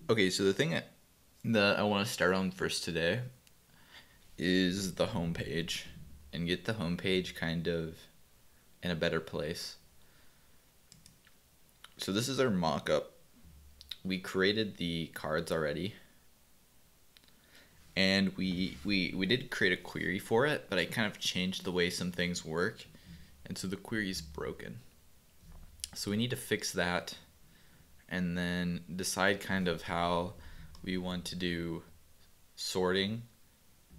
Okay, so the thing that I want to start on first today is the home page and get the home page kind of in a better place. So this is our mock-up. We created the cards already. And we did create a query for it, but I kind of changed the way some things work. And so the query is broken. So we need to fix that and then decide kind of how we want to do sorting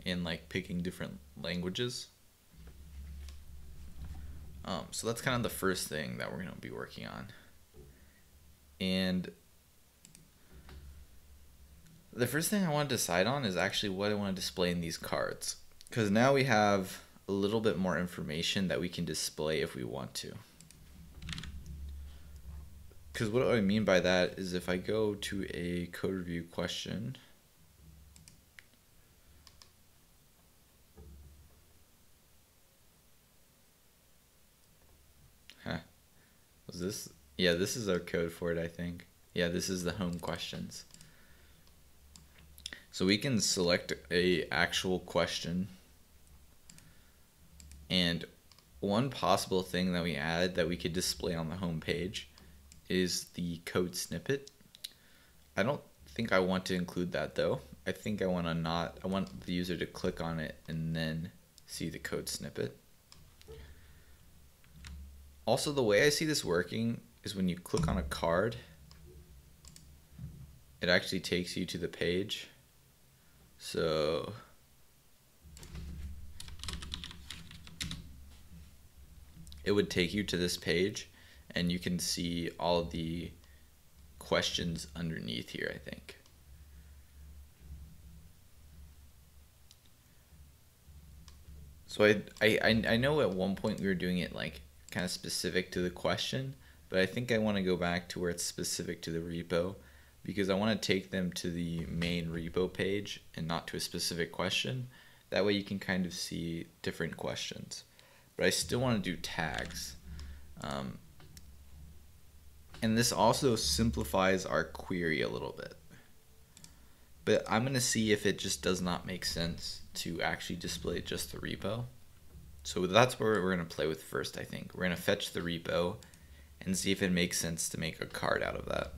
and like picking different languages. So that's kind of the first thing that we're going to be working on. And the first thing I want to decide on is actually what I want to display in these cards. Because now we have a little bit more information that we can display if we want to. Because what I mean by that is if I go to a code review question, was this? Yeah, this is our code for it, I think. Yeah, this is the home questions. So we can select a actual question. And one possible thing that we added that we could display on the home page is the code snippet. I don't think I want to include that though. I think I want the user to click on it and then see the code snippet. Also, the way I see this working is when you click on a card, it actually takes you to the page. So it would take you to this page and you can see all the questions underneath here, I think. So I know at one point we were doing it like kind of specific to the question, but I think I want to go back to where it's specific to the repo because I want to take them to the main repo page and not to a specific question. That way you can kind of see different questions. But I still want to do tags. And this also simplifies our query a little bit. But I'm going to see if it just does not make sense to actually display just the repo. So that's where we're going to play with first, I think. We're going to fetch the repo and see if it makes sense to make a card out of that.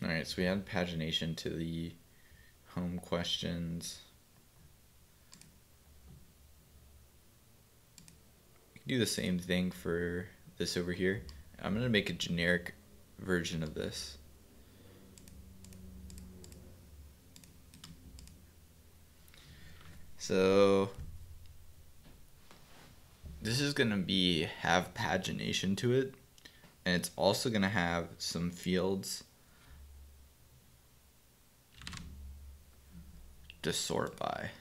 Alright, so we add pagination to the home questions. We can do the same thing for this over here. I'm going to make a generic version of this. So this is going to have pagination to it, and it's also going to have some fields to sort by.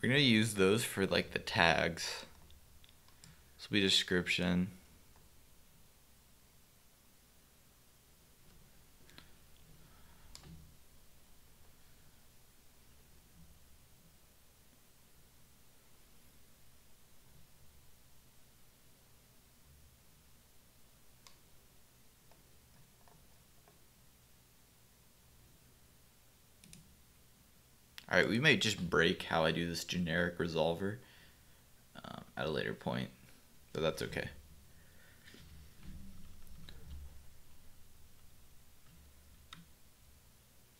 We're going to use those for like the tags. This will be description. Alright, we might just break how I do this generic resolver at a later point, but that's okay.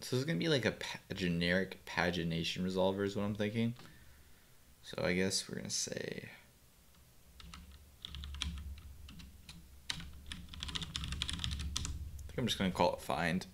So this is going to be like a generic pagination resolver is what I'm thinking. So I guess we're going to say I think I'm just going to call it find.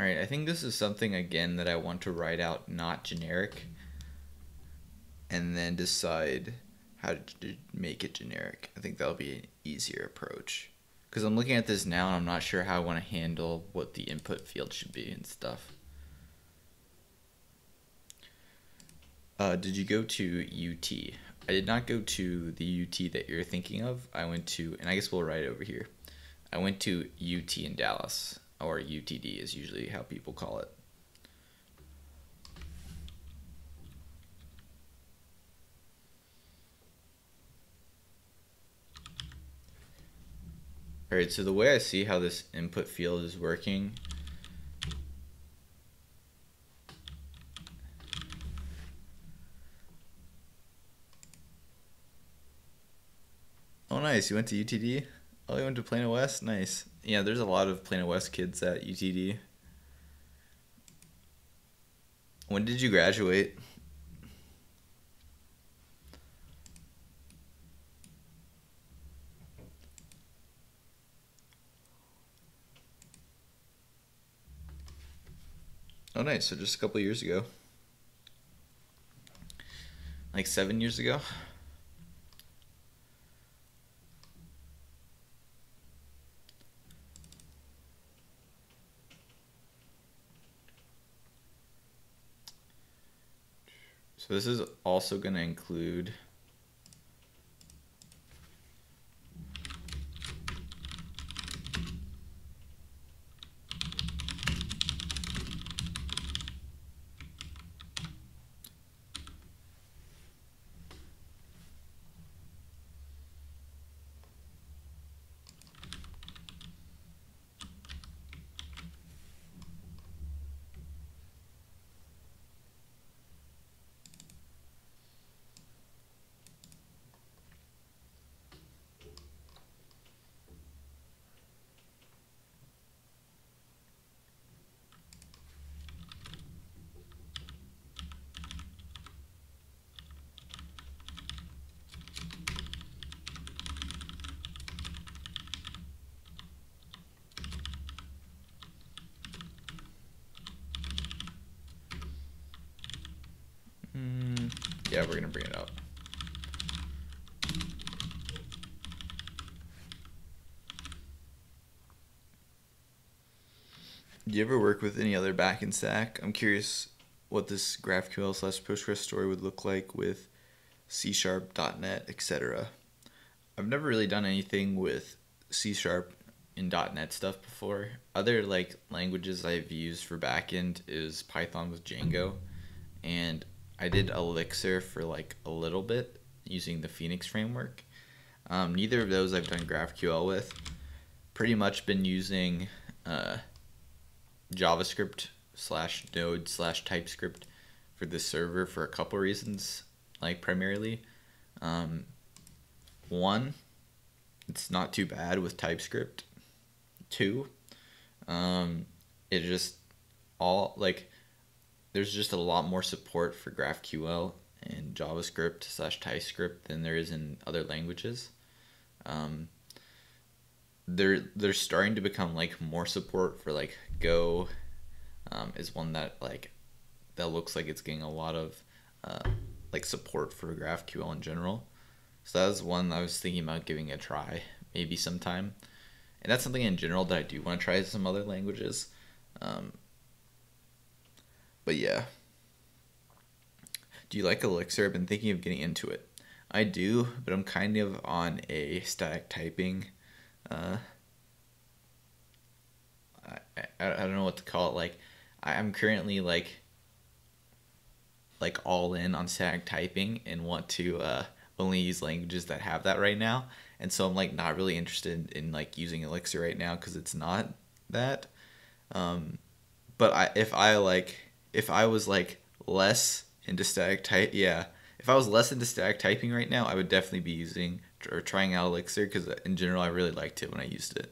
All right, I think this is something again that I want to write out not generic and then decide how to make it generic. I think that'll be an easier approach. Because I'm looking at this now and I'm not sure how I want to handle what the input field should be and stuff. Did you go to UT? I did not go to the UT that you're thinking of. I went to, and I guess we'll write it over here. I went to UT in Dallas, or UTD is usually how people call it. All right, so the way I see how this input field is working, oh nice, you went to UTD? Oh, you went to Plano West? Nice. Yeah, there's a lot of Plano West kids at UTD. When did you graduate? Oh nice, so just a couple years ago. Like 7 years ago? So this is also going to include yeah, we're gonna bring it up. Do you ever work with any other backend stack? I'm curious what this GraphQL/Postgres story would look like with C#, .NET, etc. I've never really done anything with C# and .NET stuff before. Other like languages I've used for backend is Python with Django, and I did Elixir for like a little bit using the Phoenix framework. Neither of those I've done GraphQL with. Pretty much been using JavaScript / Node / TypeScript for the server for a couple reasons, like primarily. One, it's not too bad with TypeScript. Two, it just all like there's just a lot more support for GraphQL and JavaScript / TypeScript than there is in other languages. They're starting to become like more support for like Go, is one that like that looks like it's getting a lot of like support for GraphQL in general. So that was one I was thinking about giving a try maybe sometime, and that's something in general that I do want to try some other languages. But yeah. Do you like Elixir? I've been thinking of getting into it. I do, but I'm kind of on a static typing. I don't know what to call it. Like, I'm currently like all in on static typing and want to only use languages that have that right now. And so I'm like not really interested in like using Elixir right now because it's not that. But if I was like less into static type, yeah. If I was less into static typing right now, I would definitely be using or trying out Elixir because in general I really liked it when I used it.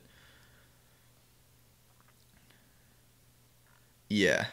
Yeah.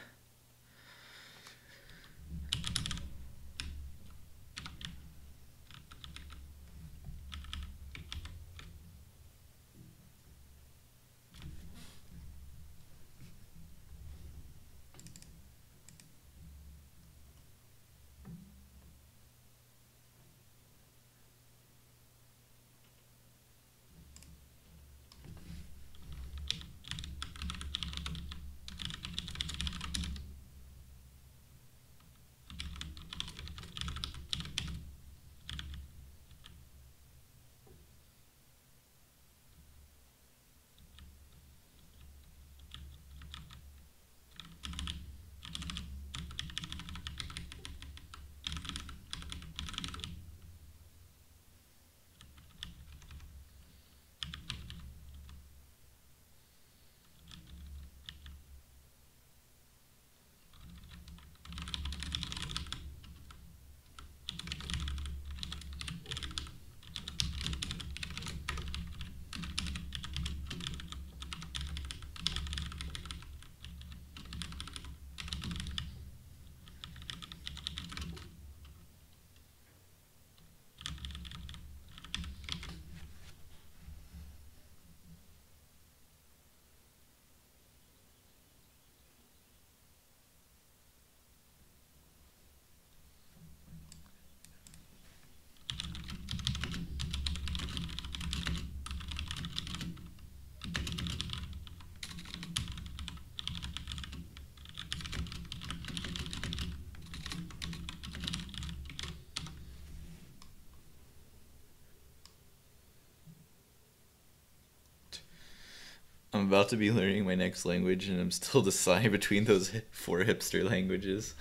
I'm about to be learning my next language, and I'm still deciding between those four hipster languages.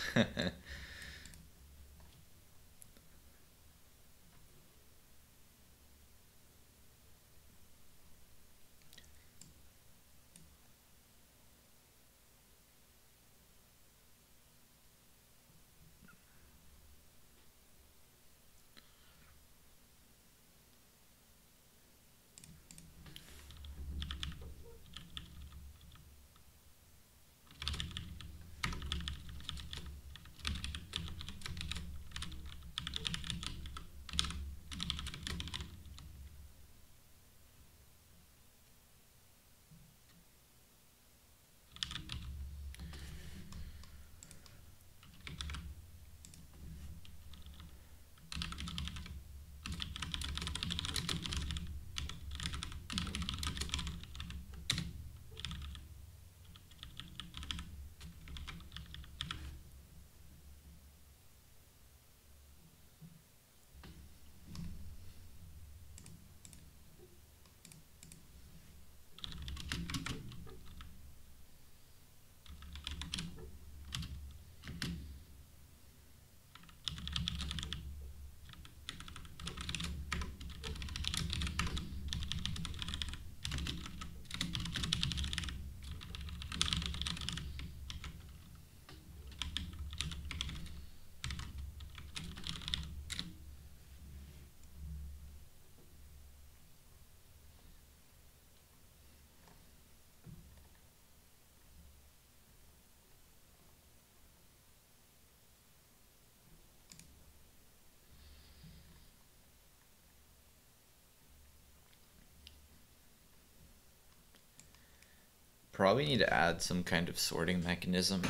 Probably need to add some kind of sorting mechanism.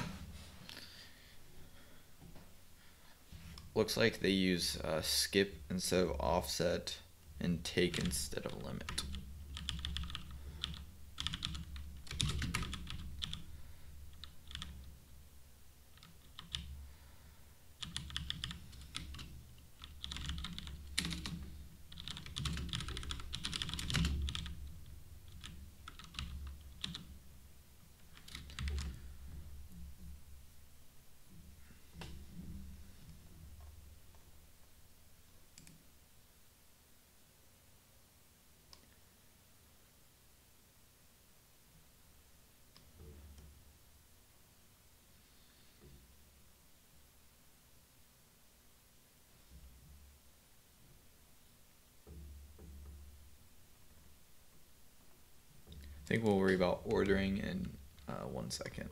Looks like they use skip instead of offset and take instead of limit. I think we'll worry about ordering in 1 second.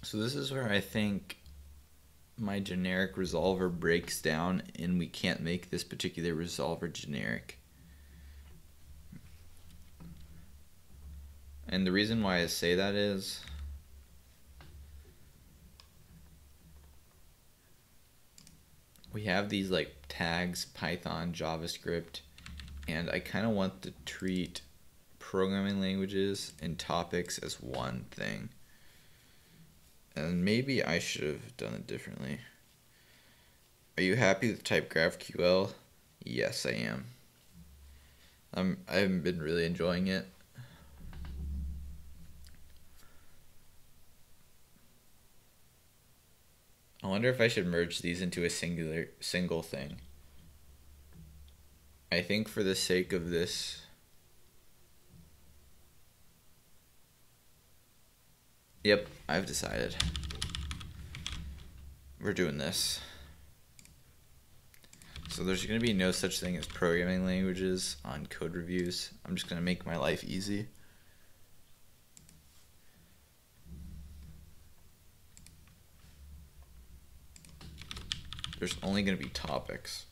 So this is where I think my generic resolver breaks down and we can't make this particular resolver generic. And the reason why I say that is we have these like tags, Python, JavaScript, and I kind of want to treat programming languages and topics as one thing. And maybe I should have done it differently. Are you happy with type GraphQL? Yes, I am. I haven't been really enjoying it. I wonder if I should merge these into a single thing. I think for the sake of this, yep, I've decided. We're doing this. So there's going to be no such thing as programming languages on code reviews. I'm just going to make my life easy. There's only going to be topics.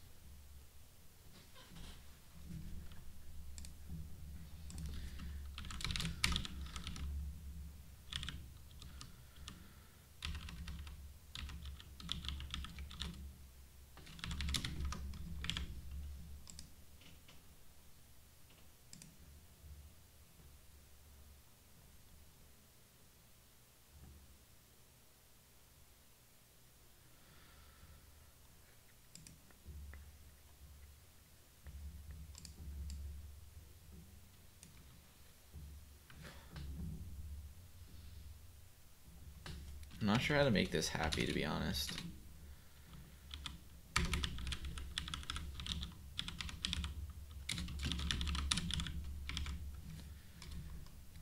I'm not sure how to make this happy, to be honest.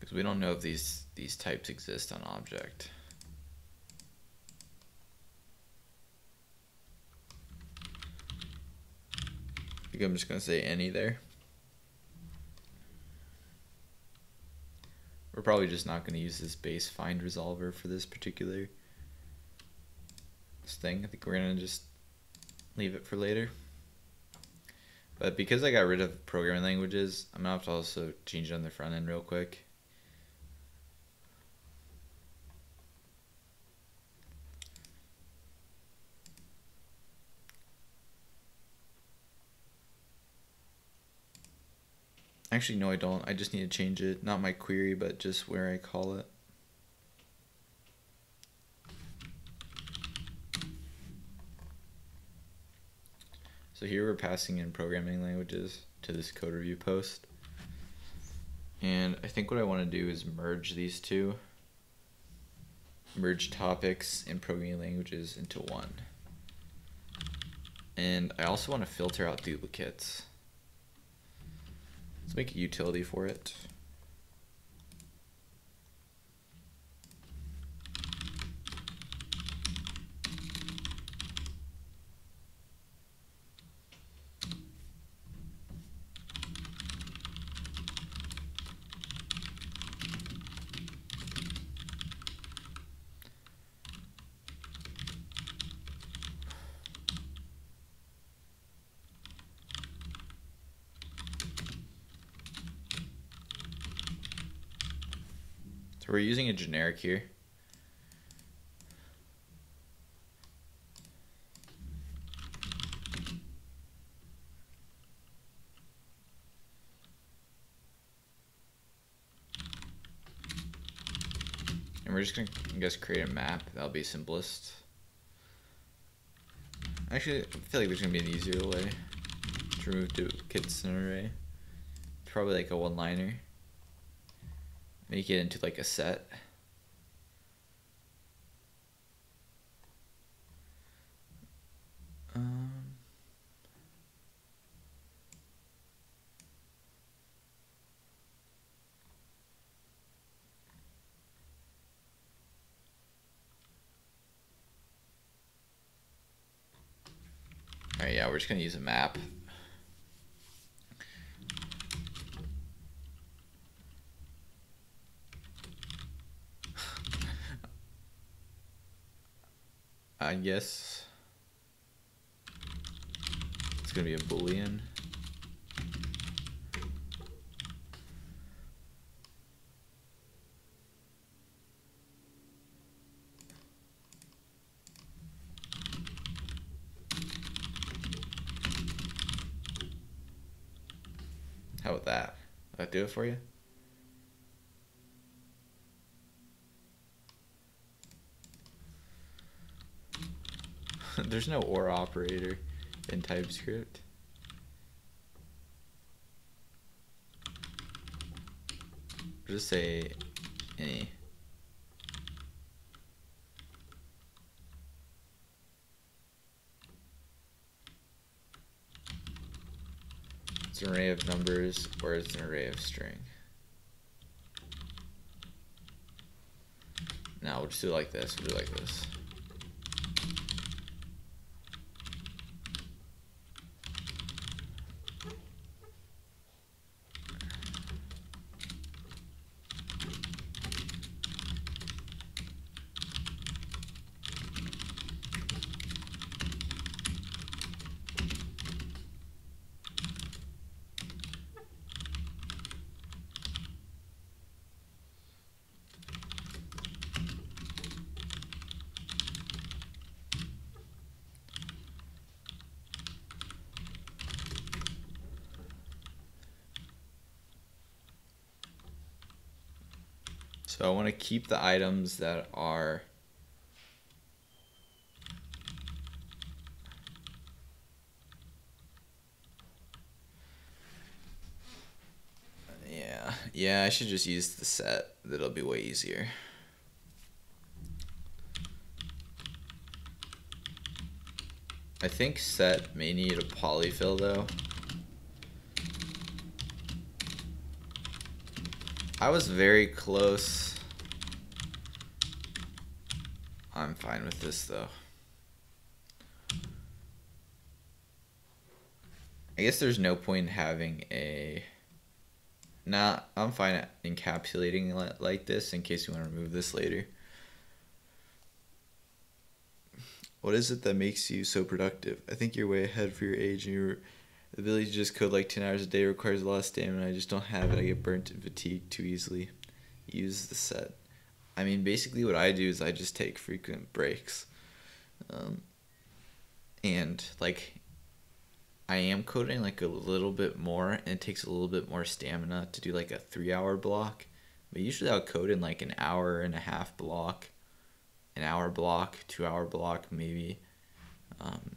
Because we don't know if these types exist on object. I think I'm just going to say any there. We're probably just not going to use this base find resolver for this particular thing. I think we're going to just leave it for later. But because I got rid of programming languages, I'm going to have to also change it on the front end real quick. Actually, no, I don't. I just need to change it. Not my query, but just where I call it. So here we're passing in programming languages to this code review post. And I think what I want to do is merge these two. Merge topics and programming languages into one. And I also want to filter out duplicates. Let's make a utility for it. So we're using a generic here. And we're just going to, I guess, create a map. That'll be simplest. Actually, I feel like there's going to be an easier way to remove duplicates in an array. It's probably like a one-liner. Make it into like a set. Alright, yeah, we're just going to use a map. I guess it's going to be a Boolean. How about that? Will that do it for you? there's no or operator in TypeScript. Just say any. It's an array of numbers or it's an array of string. Now we'll just do it like this. We'll do it like this. So I want to keep the items that are yeah, I should just use the set. That'll be way easier. I think set may need a polyfill though. I was very close. I'm fine with this though. I guess there's no point in having a... Nah, I'm fine at encapsulating like this in case you want to remove this later. What is it that makes you so productive? I think you're way ahead for your age, and your ability to just code like 10 hours a day requires a lot of stamina. I just don't have it. I get burnt and fatigued too easily. Use the set. I mean, basically what I do is I just take frequent breaks. And like, I am coding like a little bit more, and it takes a little bit more stamina to do like a 3-hour block. But usually I'll code in like an hour and a half block, an hour block, 2-hour block maybe. And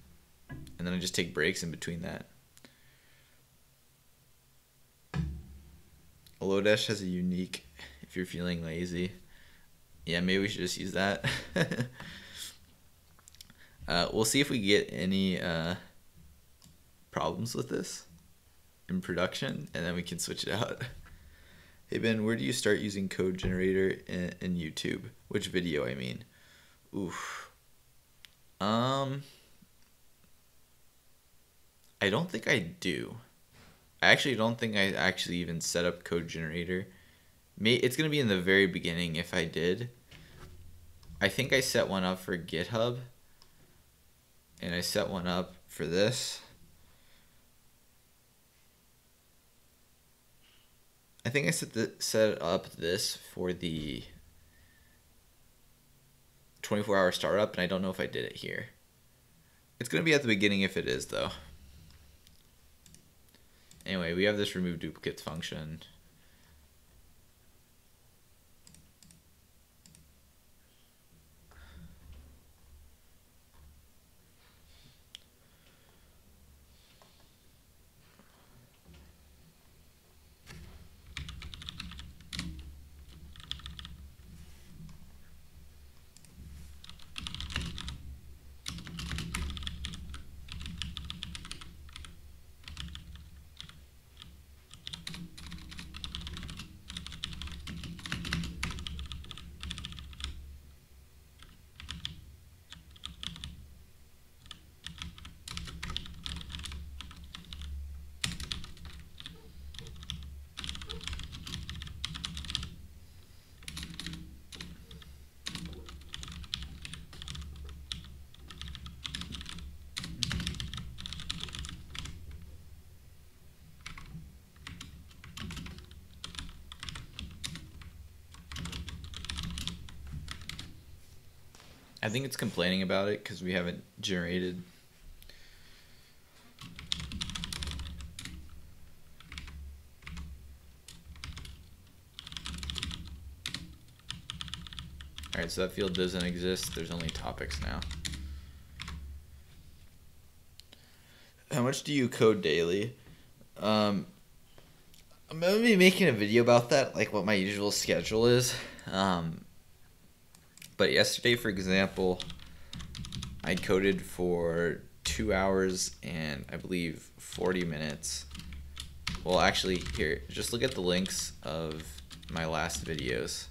then I just take breaks in between that. Lodash has a unique, if you're feeling lazy. Yeah, maybe we should just use that. We'll see if we get any problems with this in production, and then we can switch it out. Hey Ben, where do you start using code generator in YouTube? Which video, I mean? Oof. I don't think I do. I actually don't think I actually even set up code generator. It's gonna be in the very beginning if I did. I think I set one up for GitHub, and I set one up for this. I think I set up this for the 24-hour startup, and I don't know if I did it here. It's gonna be at the beginning if it is though. Anyway, we have this remove duplicates function. I think it's complaining about it because we haven't generated. Alright, so that field doesn't exist. There's only topics now. How much do you code daily? Um, I'm gonna be making a video about that, like what my usual schedule is. Um, but yesterday, for example, I coded for 2 hours and I believe 40 minutes. Well, actually, here, just look at the links of my last videos.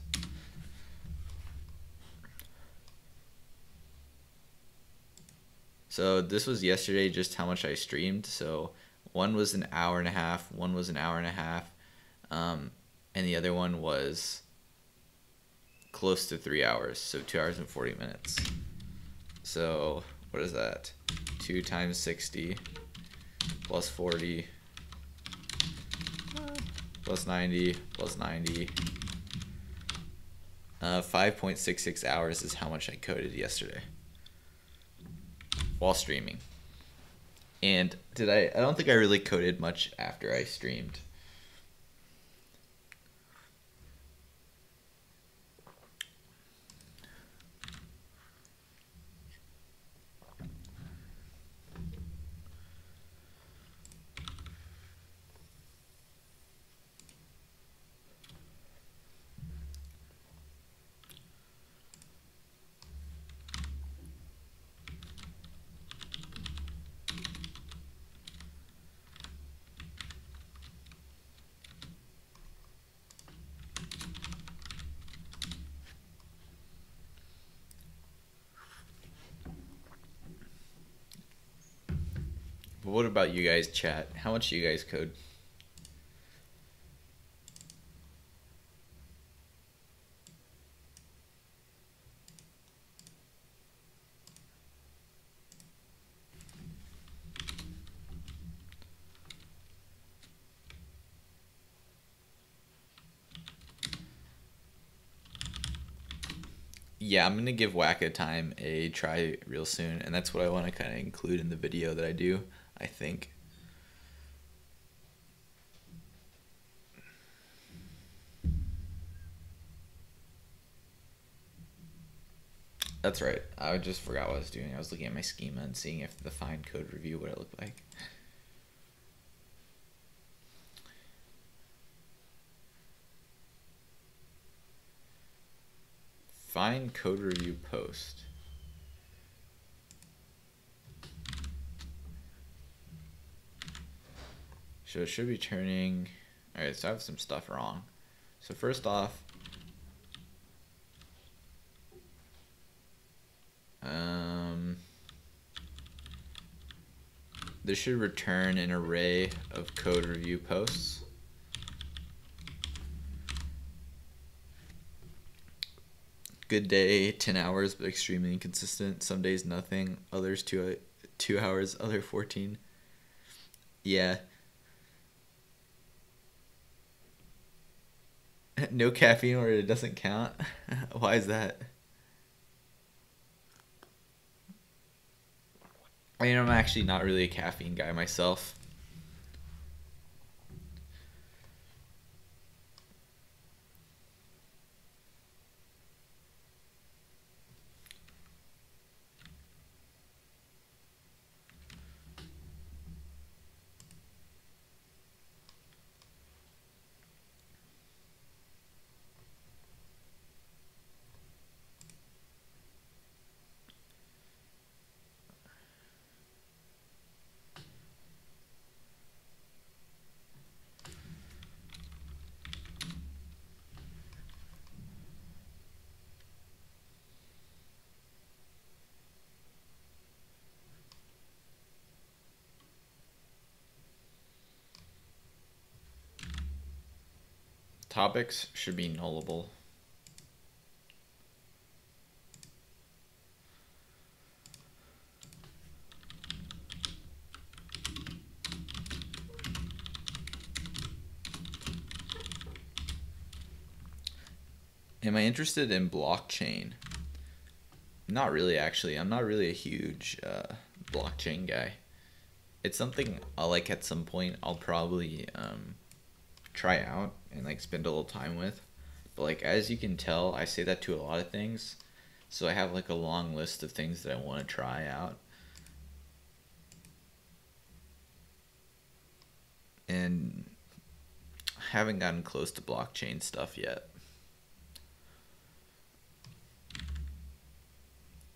So this was yesterday, just how much I streamed. So one was an hour and a half, one was an hour and a half, and the other one was close to 3 hours. So 2 hours and 40 minutes. So what is that? 2 times 60 plus 40 plus 90 plus 90. 5.66 hours is how much I coded yesterday while streaming. And I don't think I really coded much after I streamed. But what about you guys, chat? How much do you guys code? Yeah, I'm gonna give Wacko Time a try real soon, and that's what I want to kind of include in the video that I do, I think. That's right. I just forgot what I was doing. I was looking at my schema and seeing if the find code review what it looked like. Find code review post. So it should be turning. Alright, so I have some stuff wrong. So first off, this should return an array of code review posts. Good day, 10 hours, but extremely inconsistent. Some days nothing, others 2 hours, other 14. Yeah. No caffeine or it doesn't count? Why is that? I mean, I'm actually not really a caffeine guy myself. Topics should be nullable. Am I interested in blockchain? Not really, actually. I'm not really a huge blockchain guy. It's something I'll like at some point. I'll probably try out and like spend a little time with. But like as you can tell, I say that to a lot of things. So I have like a long list of things that I want to try out. and haven't gotten close to blockchain stuff yet.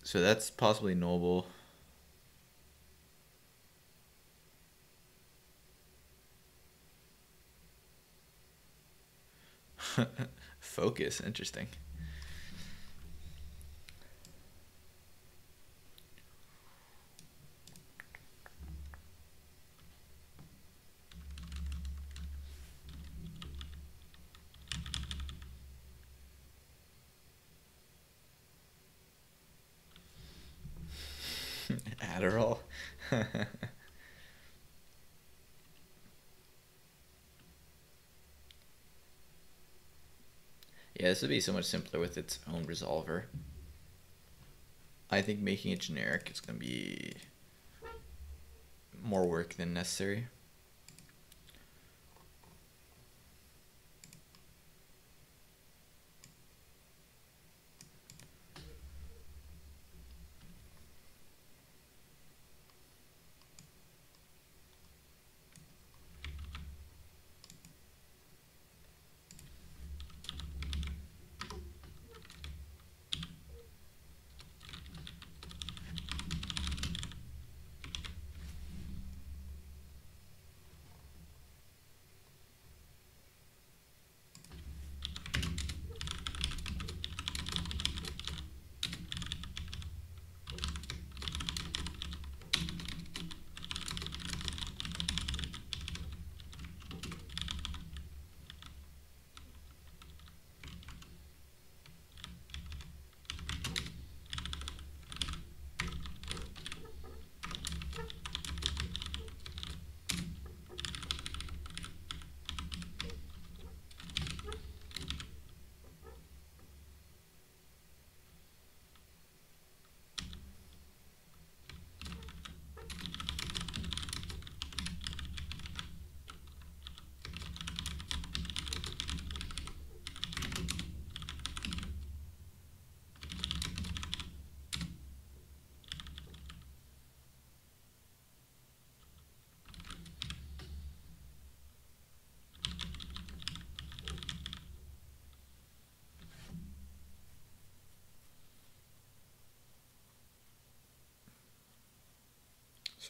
So that's possibly knowable. Focus, interesting. Adderall. Yeah, this would be so much simpler with its own resolver. I think making it generic is going to be more work than necessary.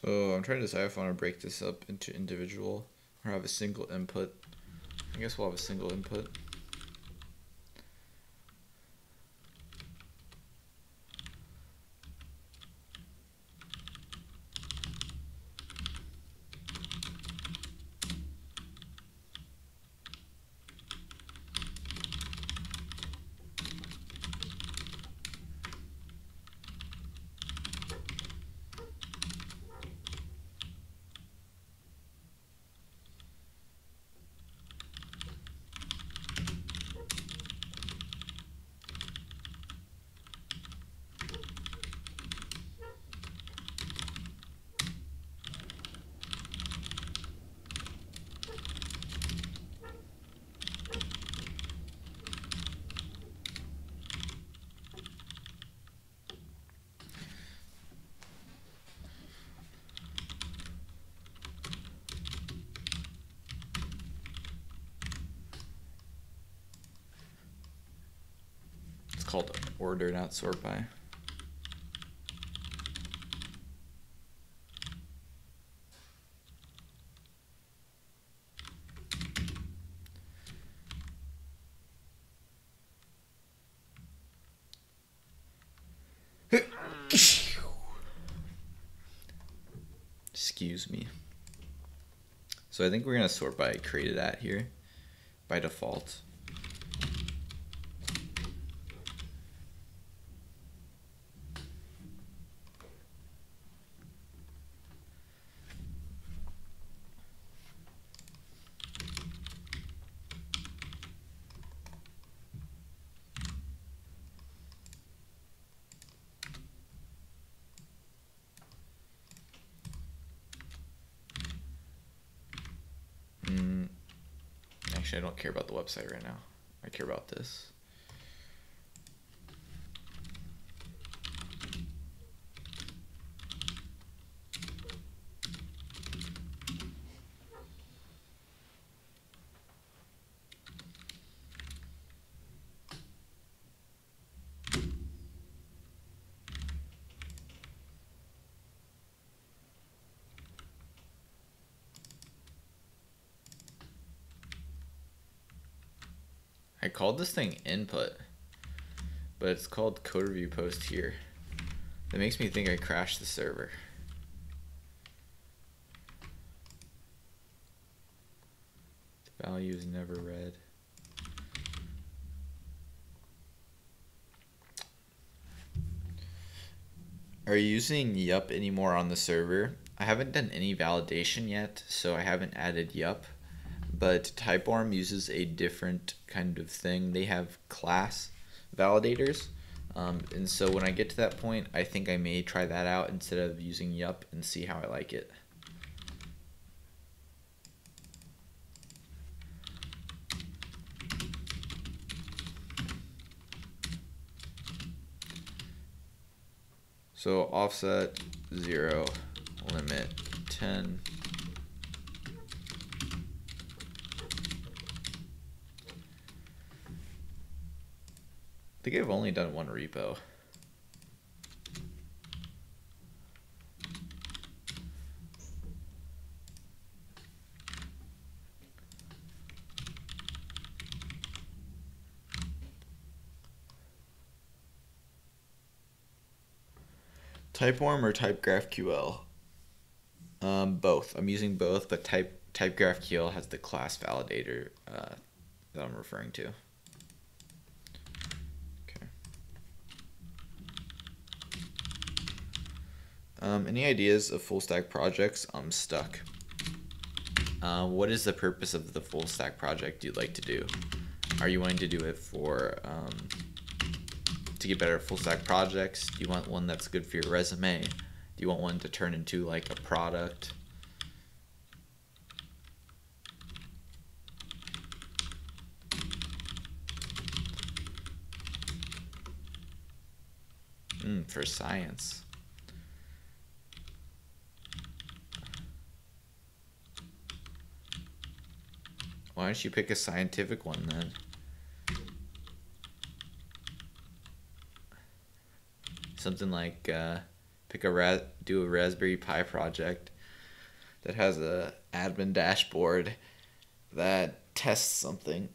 So I'm trying to decide if I want to break this up into individual or have a single input. I guess we'll have a single input. It's called order, not sort by. Excuse me. So I think we're gonna sort by created at here by default. Actually, I don't care about the website right now. I care about this. I called this thing input, but it's called code review post here. That makes me think I crashed the server. The value is never read. Are you using yup anymore on the server? I haven't done any validation yet, so I haven't added yup. But Typeform uses a different kind of thing. They have class validators. And so when I get to that point, I think I may try that out instead of using yup and see how I like it. So offset 0, limit 10. I think I've only done one repo. Typeform or TypeGraphQL? Both. I'm using both, but TypeGraphQL has the class validator that I'm referring to. Okay. Any ideas of full stack projects? I'm stuck. What is the purpose of the full stack project you'd like to do? Are you wanting to do it for to get better at full stack projects? Do you want one that's good for your resume? Do you want one to turn into like a product? For science. Why don't you pick a scientific one then? Something like do a Raspberry Pi project that has a admin dashboard that tests something.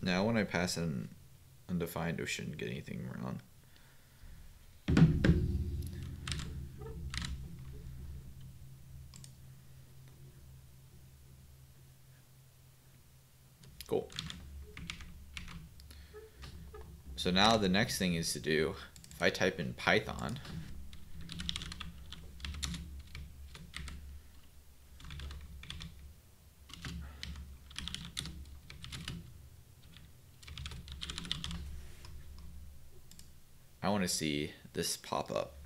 Now when I pass in undefined, I shouldn't get anything wrong. Cool. So now the next thing is to do, if I type in Python, I want to see this pop up.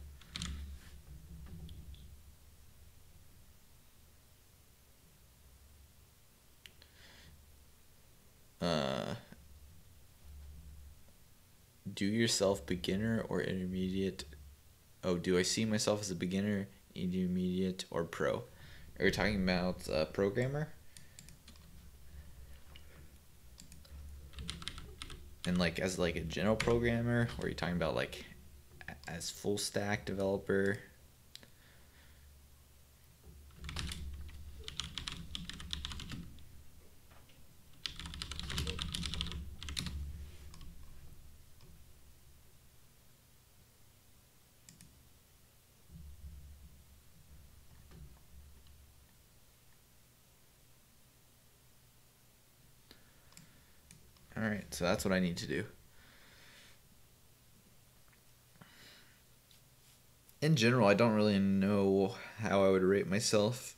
Do yourself beginner or intermediate? Oh, do I see myself as a beginner, intermediate, or pro? Are you talking about programmer? And like as like a general programmer, or are you talking about like as full stack developer? All right, so that's what I need to do. In general, I don't really know how I would rate myself.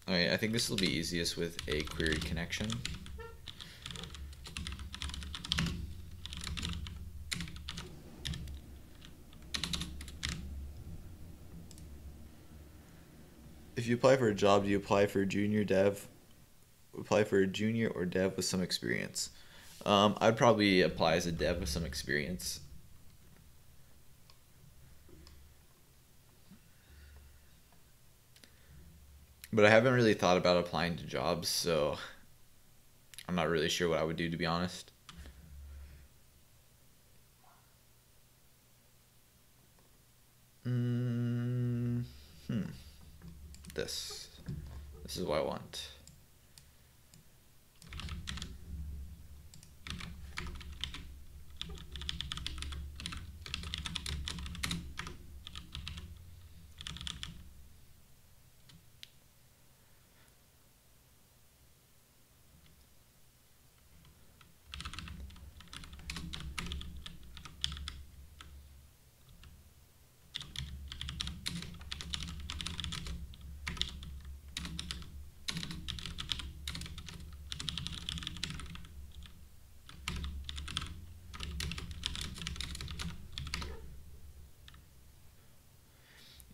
All right, I think this will be easiest with a query connection. if you apply for a job, do you apply for junior dev? Apply for a junior or dev with some experience? I'd probably apply as a dev with some experience. But I haven't really thought about applying to jobs, so I'm not really sure what I would do, to be honest. This is what I want.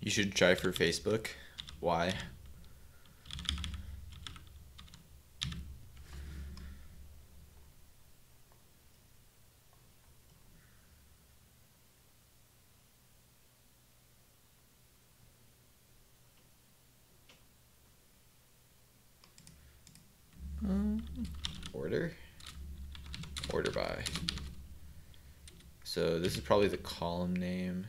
You should try for Facebook. Why? Order by. So this is probably the column name.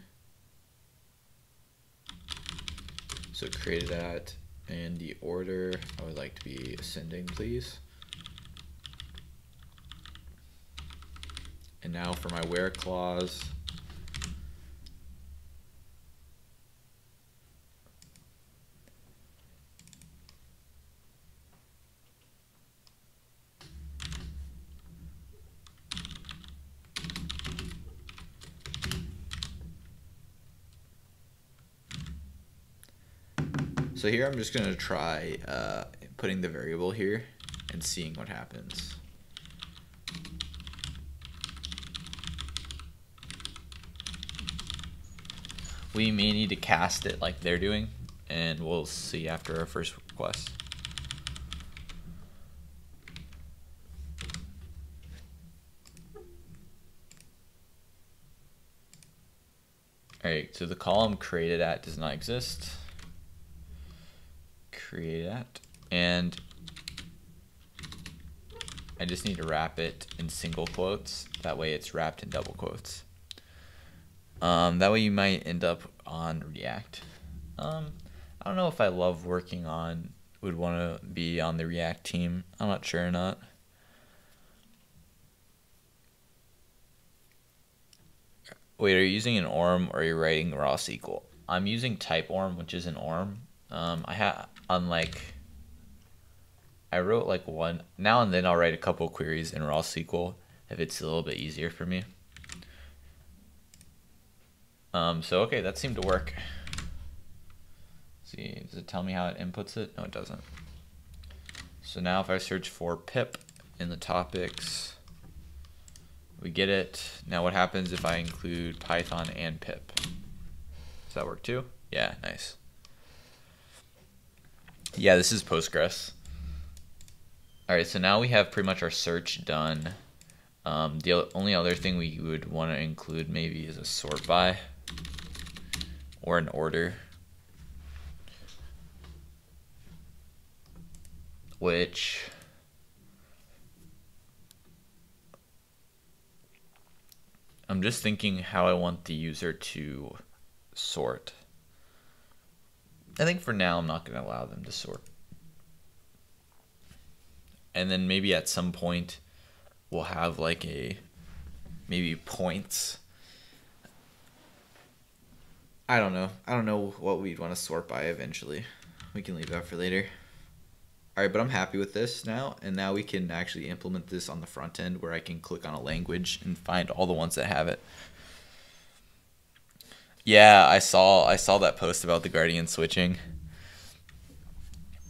So created at, and the order, I would like to be ascending, please. And now for my where clause. So here I'm just going to try putting the variable here and seeing what happens. We may need to cast it like they're doing, and we'll see after our first request. Alright, so the column created at does not exist. Create at, and I just need to wrap it in single quotes. That way it's wrapped in double quotes. That way you might end up on React. I don't know if I love working on, would want to be on the React team. I'm not sure or not. Wait, are you using an ORM or are you writing raw SQL? I'm using type ORM, which is an ORM. I wrote like one, now and then I'll write a couple queries in raw SQL if it's a little bit easier for me. So okay, that seemed to work. Let's see, does it tell me how it inputs it? No, it doesn't. So now if I search for pip in the topics, we get it. Now what happens if I include Python and pip? Does that work too? Yeah, nice. Yeah, this is Postgres. Alright, so now we have pretty much our search done. The only other thing we would want to include maybe is a sort by or an order, which I'm just thinking how I want the user to sort. I think for now I'm not going to allow them to sort. And then maybe at some point we'll have like maybe points. I don't know what we'd want to sort by eventually. We can leave that for later. All right, but I'm happy with this now, and now we can actually implement this on the front end where I can click on a language and find all the ones that have it. Yeah, I saw that post about the Guardian switching.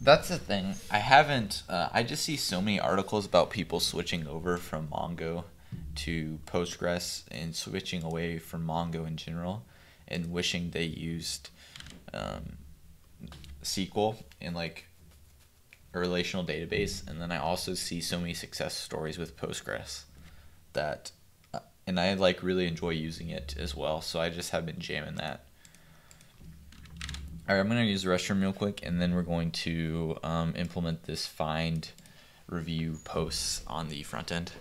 That's the thing. I just see so many articles about people switching over from Mongo to Postgres and switching away from Mongo in general and wishing they used SQL and like a relational database, and then I also see so many success stories with Postgres that, and I like really enjoy using it as well. So I just have been jamming that. All right, I'm gonna use the restroom real quick, and then we're going to implement this find review posts on the front end.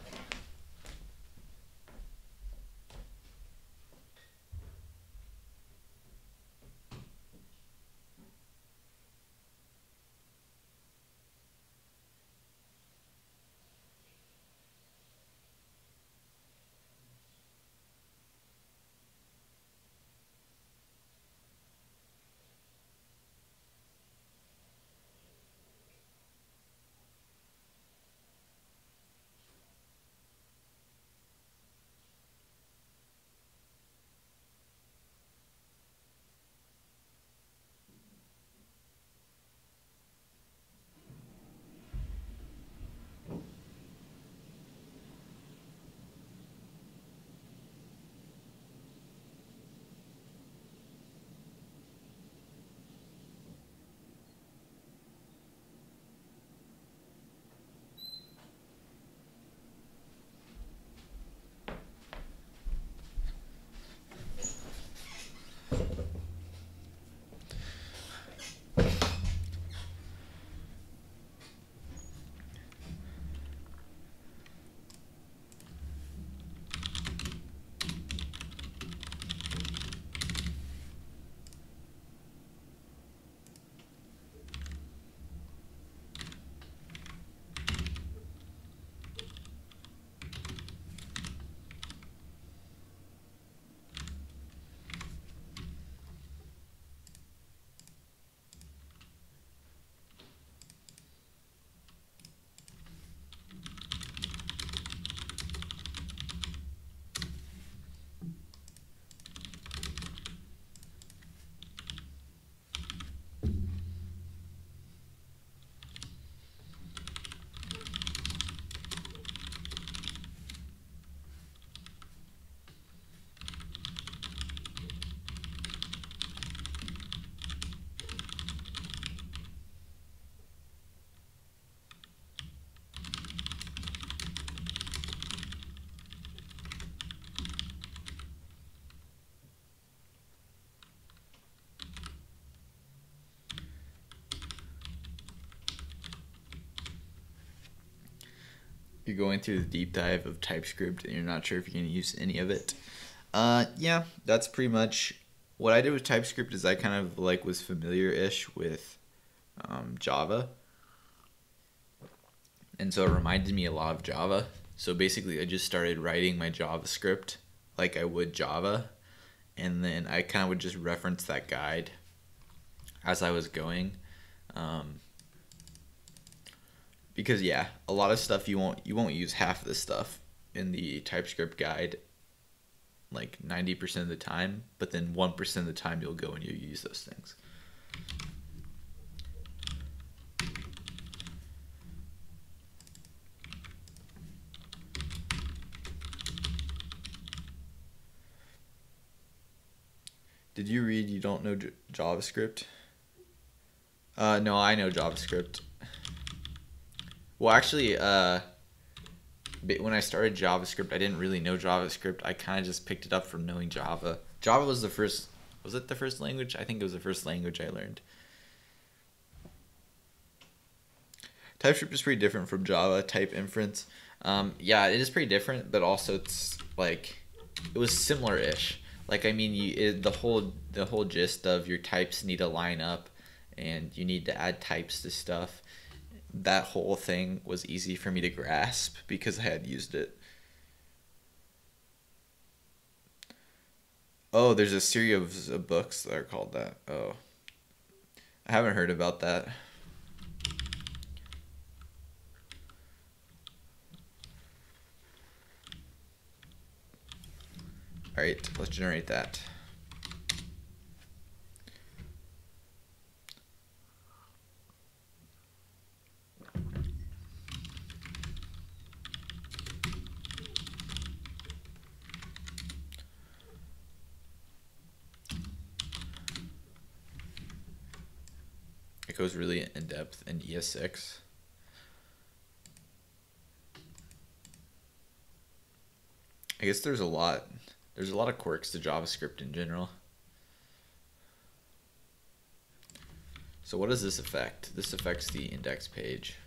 You're going through the deep dive of TypeScript and you're not sure if you're going to use any of it. Yeah, that's pretty much what I did with TypeScript. Is I kind of like was familiar-ish with Java, and so it reminded me a lot of Java. So basically, I just started writing my JavaScript like I would Java, and then I kind of would just reference that guide as I was going. Because yeah, a lot of stuff you won't use half of the stuff in the TypeScript guide like 90% of the time, but then 1% of the time you'll go and you use those things. Did you read you don't know JavaScript? No, I know JavaScript. Well, actually, when I started JavaScript, I didn't really know JavaScript. I kind of just picked it up from knowing Java. Java was the first, was it the first language? I think it was the first language I learned. TypeScript is pretty different from Java, type inference. Yeah, it is pretty different, but also it's like, it was similar-ish. Like, I mean, the whole gist of your types need to line up, and you need to add types to stuff. That whole thing was easy for me to grasp because I had used it. Oh, there's a series of books that are called that. Oh, I haven't heard about that. All right, let's generate that. It goes really in depth in ES6. I guess there's a lot of quirks to JavaScript in general. So what does this affect? This affects the index page.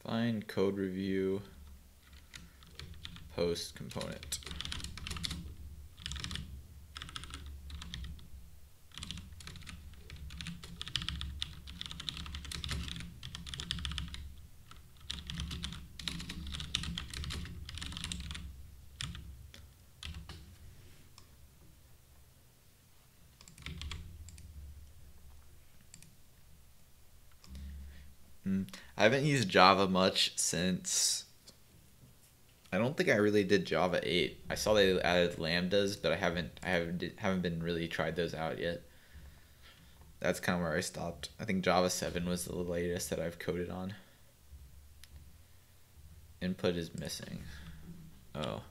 Find code review post component. I haven't used Java much since, I don't think I really did Java 8. I saw they added lambdas, but I haven't been really tried those out yet. That's kind of where I stopped. I think Java 7 was the latest that I've coded on. Input is missing. Oh.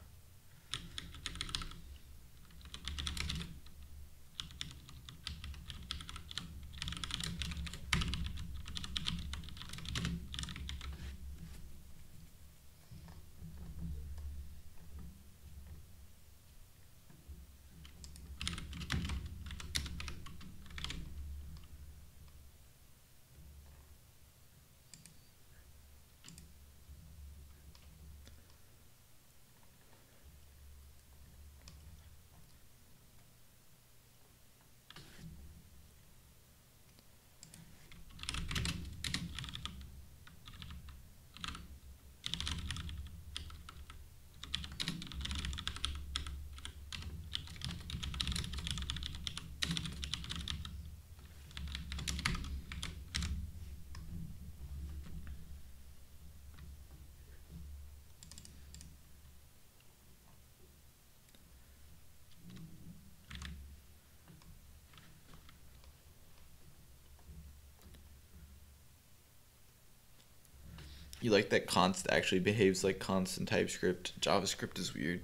You like that const actually behaves like const in TypeScript. JavaScript is weird.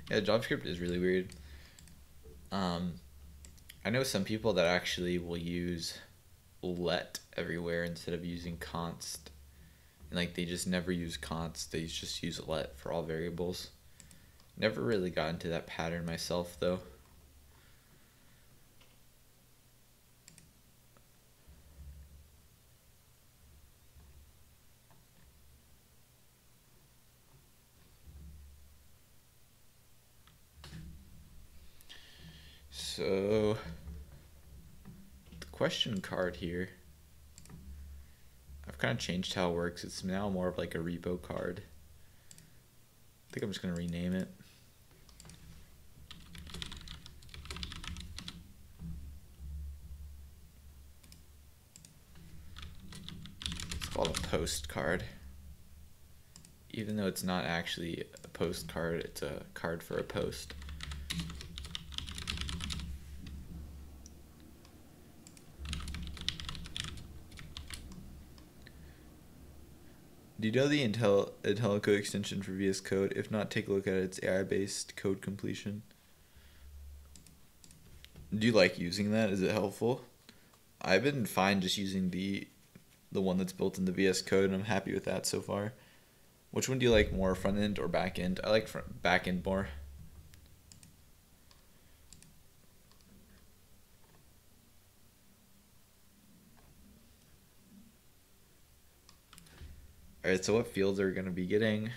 Yeah, JavaScript is really weird. I know some people that actually will use let everywhere instead of using const. And like they just never use const. They just use let for all variables. Never really got into that pattern myself though. So the question card here, I've kind of changed how it works. It's now more of like a repo card. I think I'm just going to rename it. It's called a post card. Even though it's not actually a post card, it's a card for a post. Do you know the IntelliCode extension for VS Code? If not, take a look at it. It's AI-based code completion. Do you like using that? Is it helpful? I've been fine just using the one that's built in the VS Code, and I'm happy with that so far. Which one do you like more, front end or back end? I like back end more. Alright, so what fields are we going to be getting?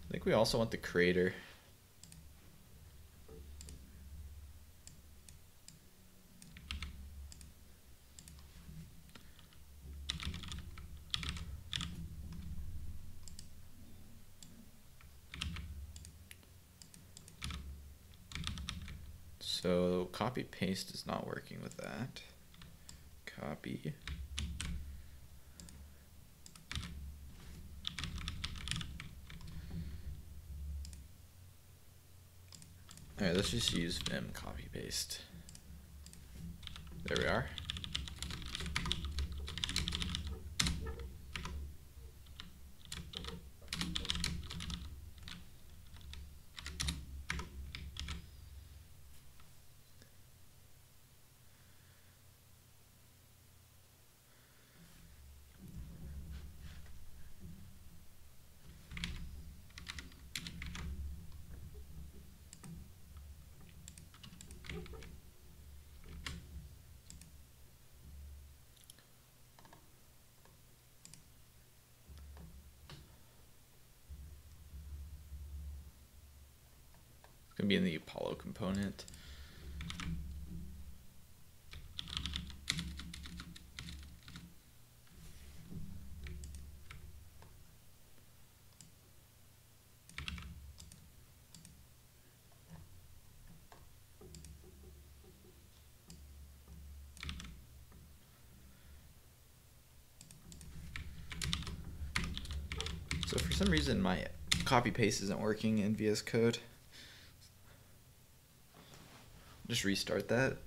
I think we also want the creator. So copy paste is not working with that. Copy. All right, let's just use vim copy paste. There we are. It's gonna be in the Apollo component. So for some reason my copy paste isn't working in VS Code. Just restart that.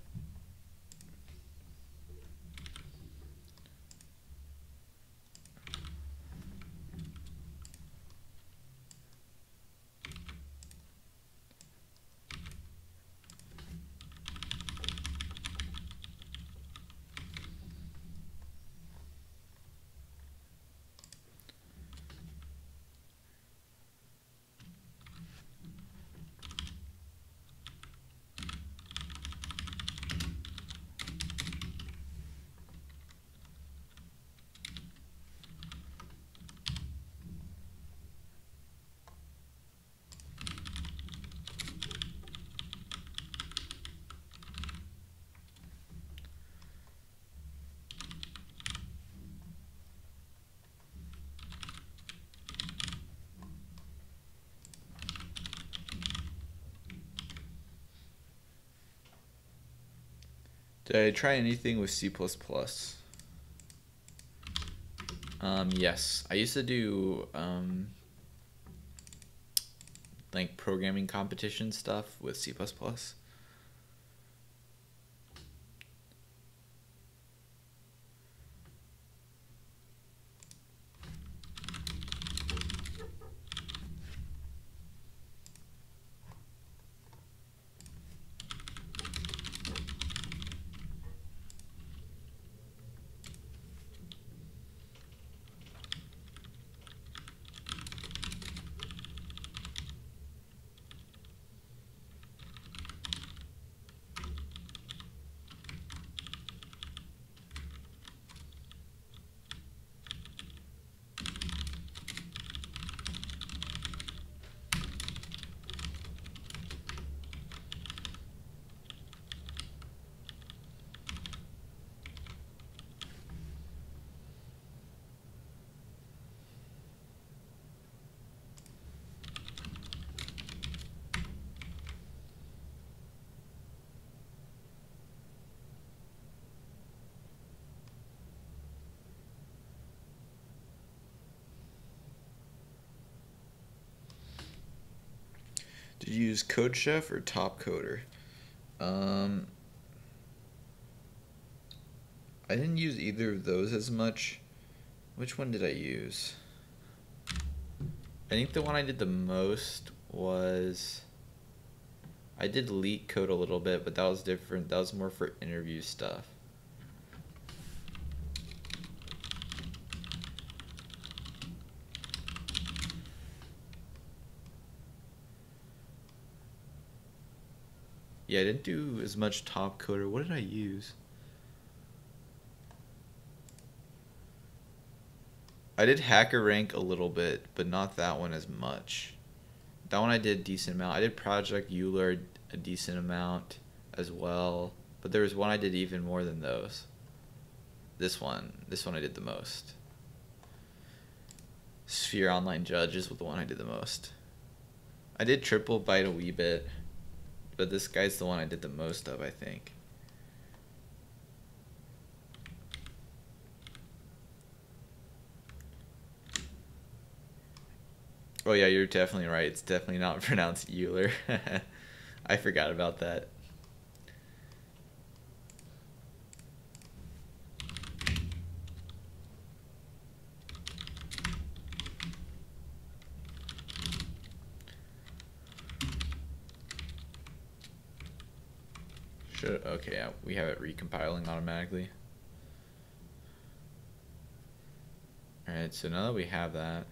Did I try anything with C++? Yes, I used to do like programming competition stuff with C++. Did you use CodeChef or Topcoder? I didn't use either of those as much. Which one did I use? I think the one I did the most was... I did Leak Code a little bit, but that was different. That was more for interview stuff. Yeah, I didn't do as much Topcoder. What did I use? I did HackerRank a little bit, but not that one as much. That one I did a decent amount. I did Project Euler a decent amount as well. But there was one I did even more than those. This one I did the most. Sphere Online Judge is the one I did the most. I did Triple Byte a wee bit. but this guy's the one I did the most of, I think. Oh yeah, you're definitely right. It's definitely not pronounced Euler. I forgot about that. Okay, yeah, we have it recompiling automatically. Alright, so now that we have that,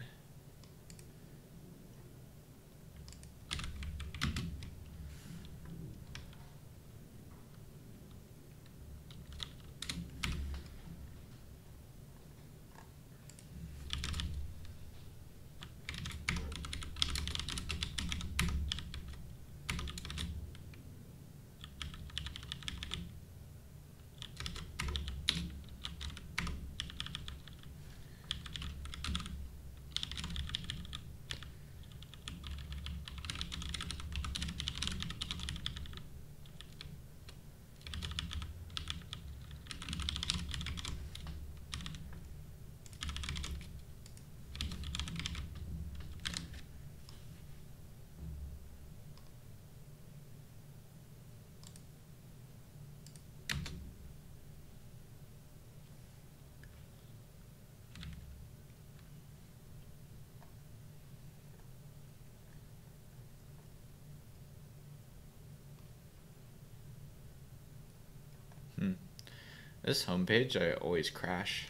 this homepage I always crash.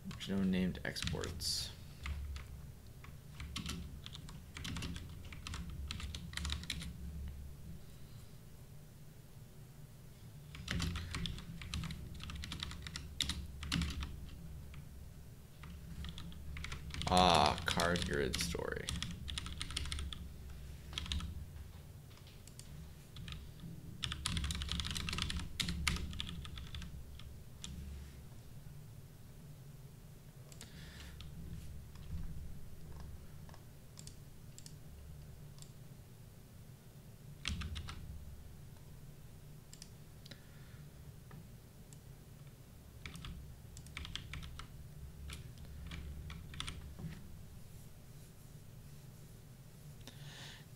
There's no named exports. Ah, card grid story.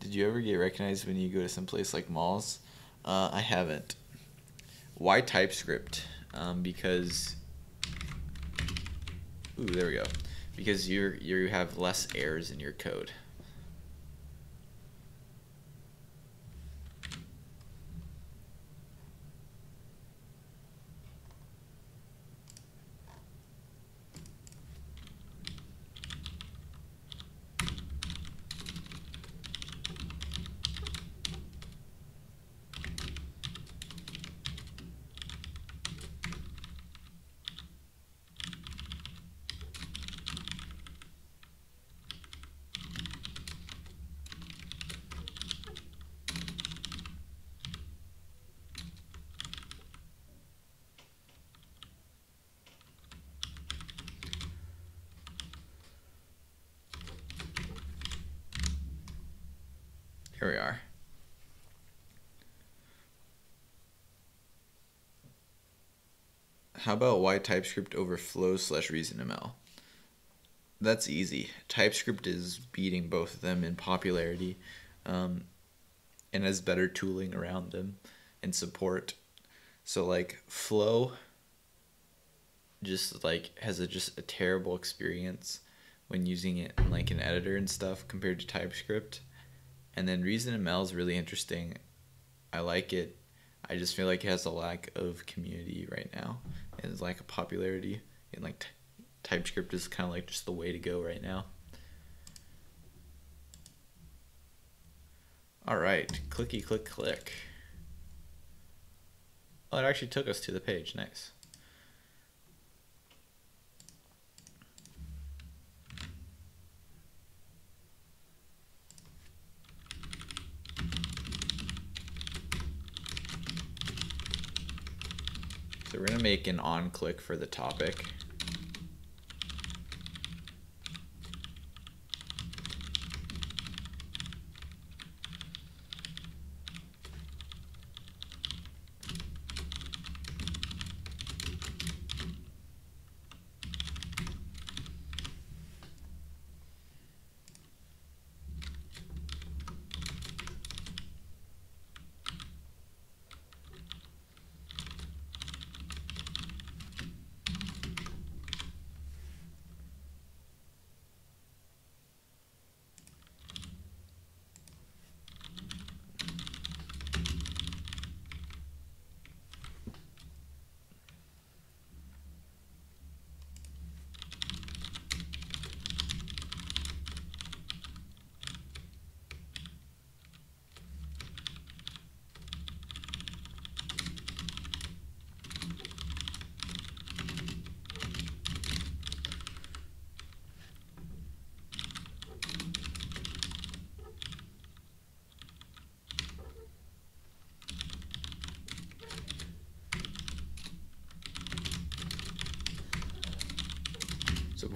Did you ever get recognized when you go to some place like malls? I haven't. Why TypeScript? Because ooh, there we go. Because you have less errors in your code. Here we are. How about why TypeScript over Flow/ReasonML? That's easy. TypeScript is beating both of them in popularity, and has better tooling around them and support. So like Flow just like has just a terrible experience when using it in like an editor and stuff compared to TypeScript. And then ReasonML is really interesting. I like it. I just feel like it has a lack of community right now, and it's like a popularity. And like TypeScript is kind of like just the way to go right now. All right, clicky click click. Oh, it actually took us to the page. Nice. So we're gonna make an on click for the topic.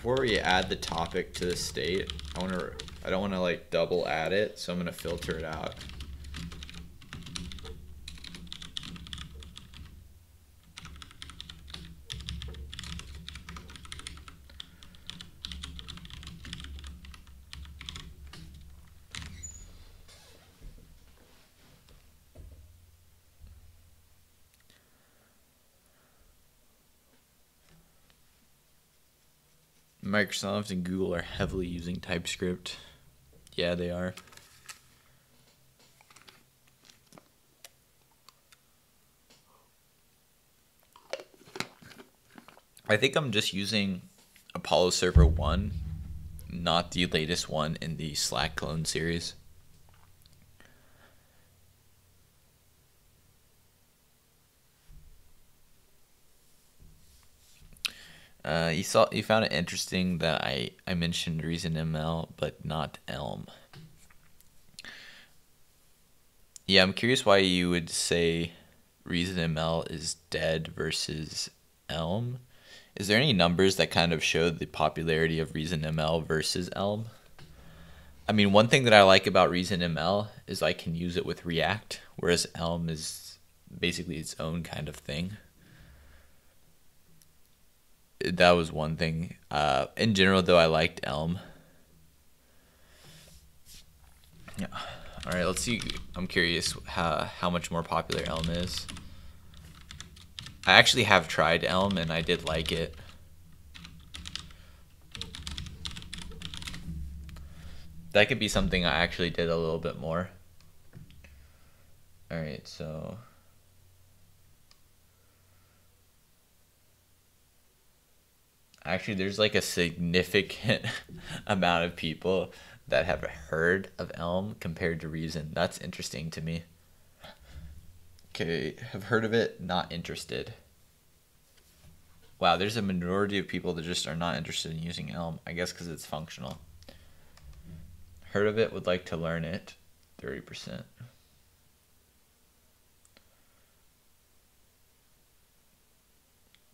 before we add the topic to the state, I don't want to like double add it, so I'm going to filter it out. Microsoft and Google are heavily using TypeScript. Yeah, they are. I think I'm just using Apollo Server 1, not the latest one in the Slack clone series. You found it interesting that I mentioned ReasonML but not Elm. Yeah, I'm curious why you would say ReasonML is dead versus Elm. Is there any numbers that kind of show the popularity of ReasonML versus Elm? I mean, one thing that I like about ReasonML is I can use it with React, whereas Elm is basically its own kind of thing. That was one thing. In general, though, I liked Elm. Yeah. All right, let's see. I'm curious how much more popular Elm is. I actually have tried Elm, and I did like it. That could be something I actually did a little bit more. All right, so... Actually, there's like a significant amount of people that have heard of Elm compared to Reason. That's interesting to me. Okay, have heard of it, not interested. Wow, there's a minority of people that just are not interested in using Elm. I guess because it's functional. Heard of it, would like to learn it, 30%.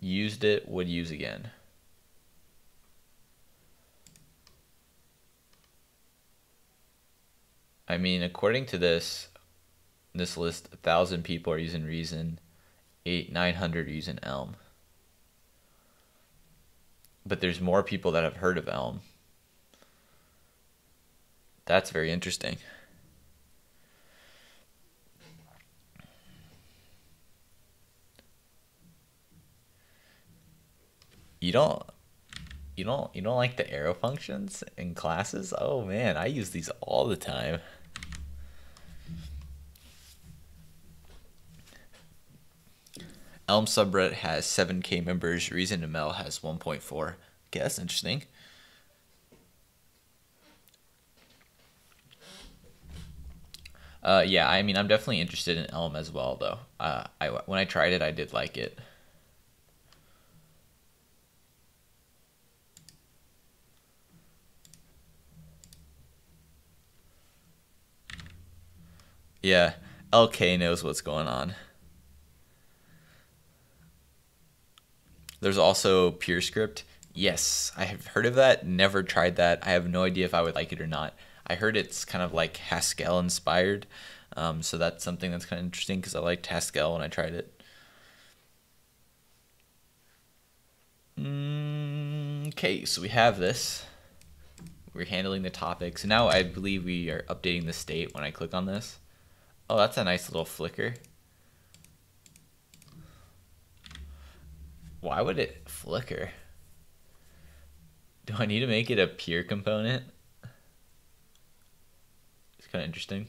Used it, would use again. I mean, according to this list, 1,000 people are using Reason, 900 are using Elm. But there's more people that have heard of Elm. That's very interesting. You don't like the arrow functions in classes? Oh man, I use these all the time. Elm subreddit has 7K members. ReasonML has 1.4. Okay, that's interesting. Yeah, I mean, I'm definitely interested in Elm as well, though. When I tried it, I did like it. Yeah, LK knows what's going on. There's also PureScript. Yes, I have heard of that. Never tried that. I have no idea if I would like it or not. I heard it's kind of like Haskell inspired. So that's something that's kind of interesting because I liked Haskell when I tried it. Okay, so we have this. We're handling the topics. Now I believe we are updating the state when I click on this. Oh, that's a nice little flicker. Why would it flicker? Do I need to make it a peer component? It's kind of interesting.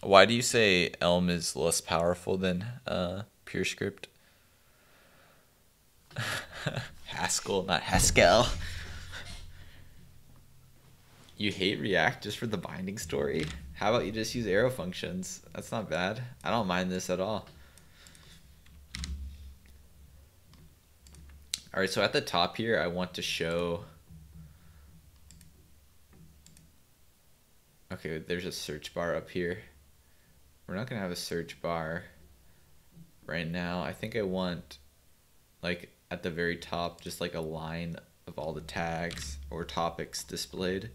Why do you say Elm is less powerful than PureScript? Haskell, not Haskell. You hate React just for the binding story? How about you just use arrow functions? That's not bad. I don't mind this at all. All right, so at the top here, I want to show... Okay, there's a search bar up here. We're not going to have a search bar. right now. I think I want like at the very top just like a line of all the tags or topics displayed.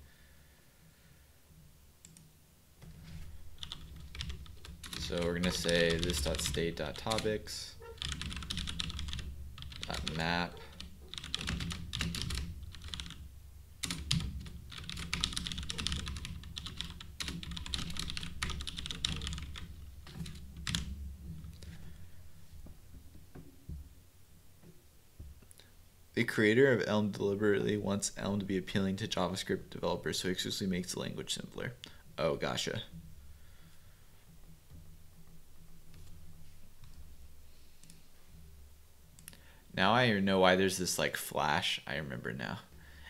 So we're gonna say this.state.topics .map The creator of Elm deliberately wants Elm to be appealing to JavaScript developers, so he exclusively makes the language simpler. Oh, gotcha. Now I know why there's this like flash. I remember now.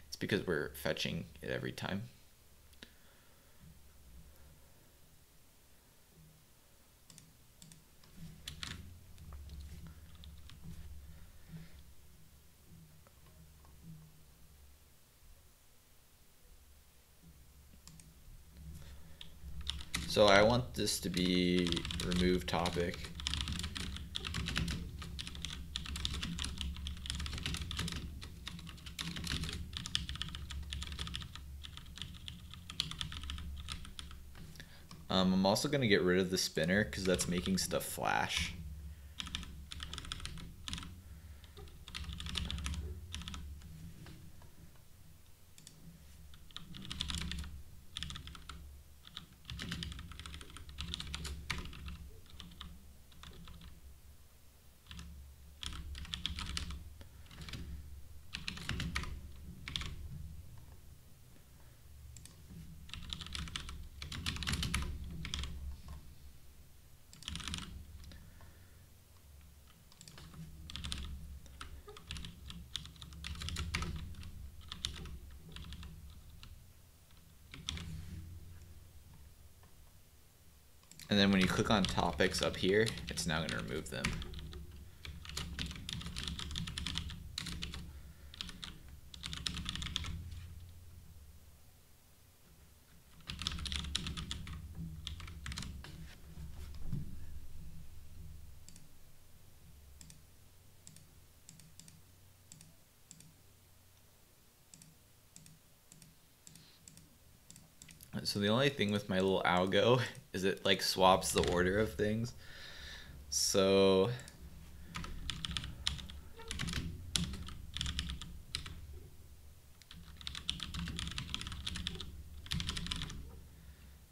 It's because we're fetching it every time. So I want this to be remove topic. I'm also going to get rid of the spinner because that's making stuff flash. And then when you click on topics up here, it's now going to remove them. So the only thing with my little algo is it like swaps the order of things. So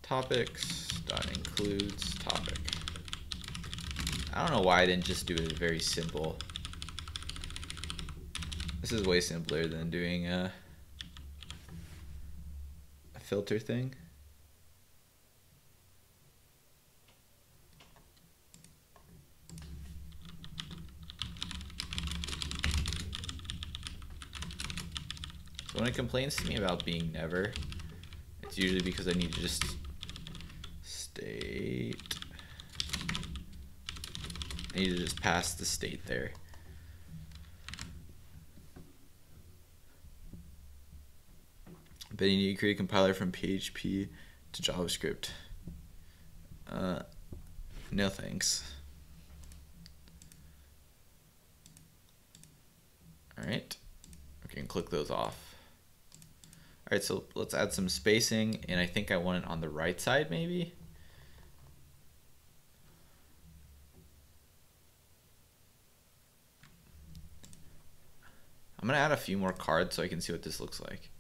topics.includes topic. I don't know why I didn't just do it very simple. This is way simpler than doing a filter thing. So when it complains to me about being never, it's usually because I need to just state. I need to just pass the state there. But you need to create a compiler from PHP to JavaScript. No thanks. Alright, we can click those off. Alright, so let's add some spacing, and I think I want it on the right side maybe. I'm gonna add a few more cards so I can see what this looks like.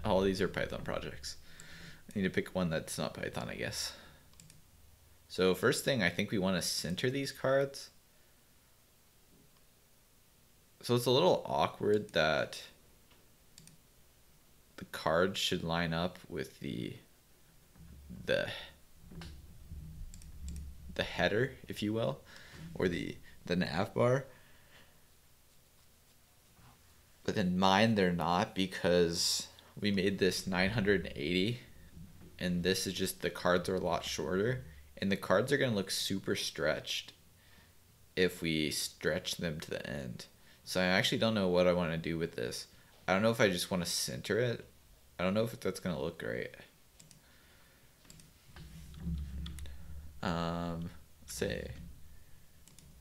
All these are Python projects. I need to pick one that's not Python, I guess. So first thing, I think we want to center these cards. So it's a little awkward that the cards should line up with the header, if you will, or the nav bar. But in mine, they're not because we made this 980 and this is just the cards are a lot shorter. And the cards are going to look super stretched if we stretch them to the end. So I actually don't know what I want to do with this. I don't know if I just want to center it. I don't know if that's going to look great. Let's see.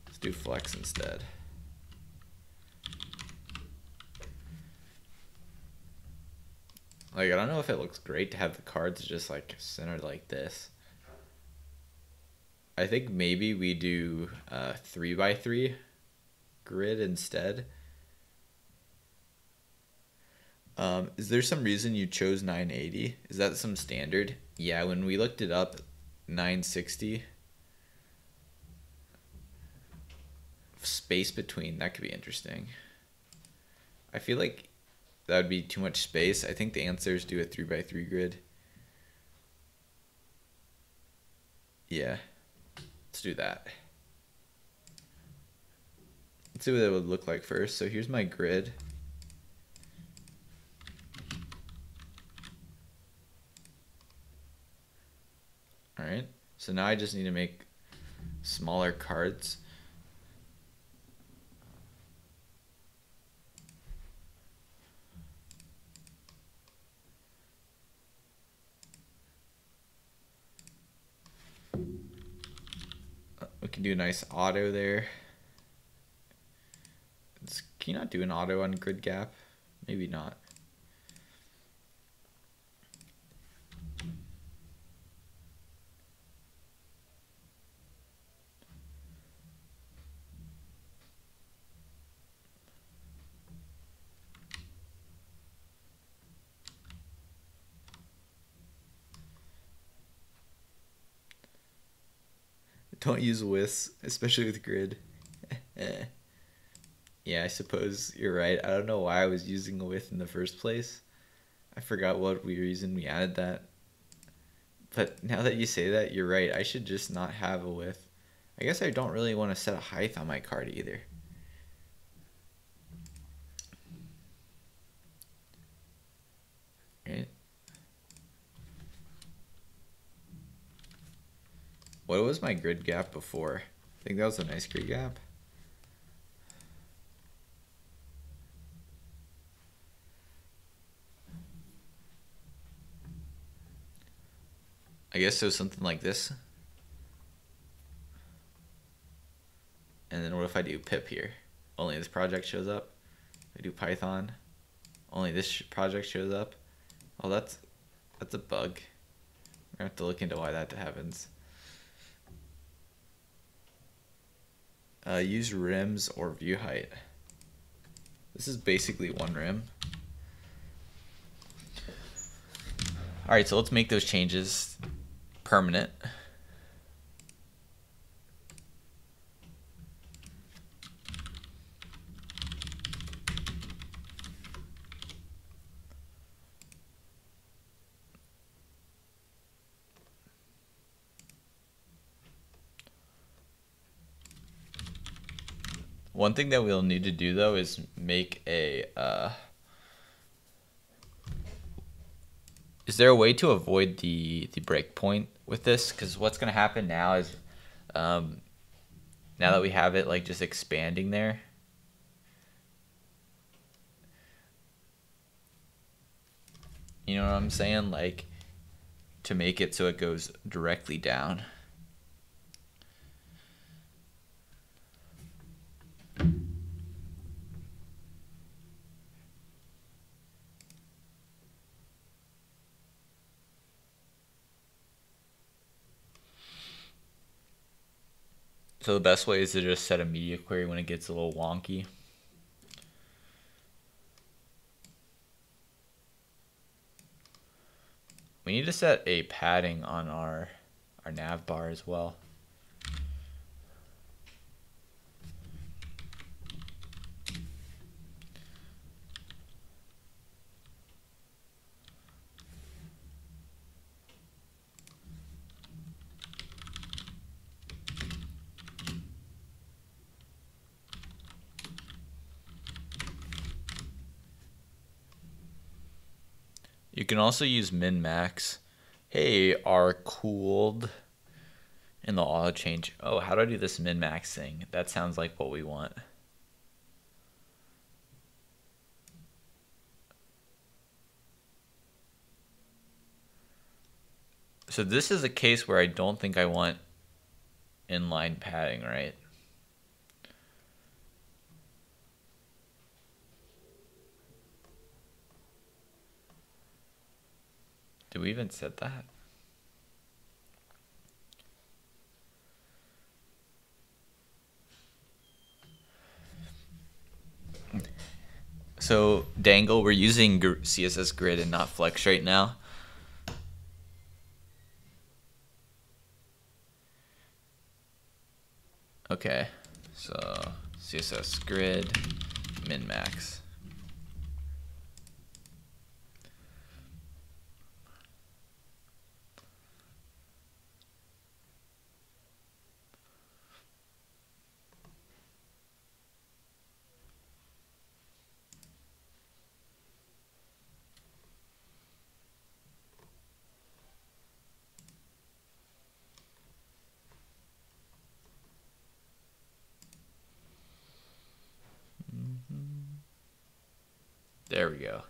Let's do flex instead. Like, I don't know if it looks great to have the cards just like centered like this. I think maybe we do 3x3 grid instead. Is there some reason you chose 980? Is that some standard? Yeah, when we looked it up, 960. Space between, that could be interesting. I feel like that would be too much space. I think the answer is do a 3x3 grid. Yeah, let's do that. Let's see what it would look like first. So here's my grid. All right, so now I just need to make smaller cards. We can do a nice auto there. Can you not do an auto on grid gap? Maybe not. Don't use widths, especially with grid. Yeah, I suppose you're right. I don't know why I was using a width in the first place. I forgot what reason we added that. But now that you say that, you're right. I should just not have a width. I guess I don't really want to set a height on my card either. Right? What was my grid gap before? I think that was a nice grid gap. I guess so, something like this. And then what if I do pip here? Only this project shows up. I do Python. Only this project shows up. Oh, that's a bug. We're gonna have to look into why that happens. Use rims or view height. This is basically one rim. All right, so let's make those changes permanent. One thing that we'll need to do though is make a is there a way to avoid the breakpoint with this? Because what's gonna happen now is now that we have it like just expanding there, you know what I'm saying? Like to make it so it goes directly down. So the best way is to just set a media query when it gets a little wonky. We need to set a padding on our nav bar as well. You can also use min-max. Hey, are cooled. And they'll auto change. Oh, how do I do this min-max thing? That sounds like what we want. So this is a case where I don't think I want inline padding, right? Did we even set that? So Dangle, we're using CSS Grid and not Flex right now. Okay, so CSS Grid, min-max. There we go.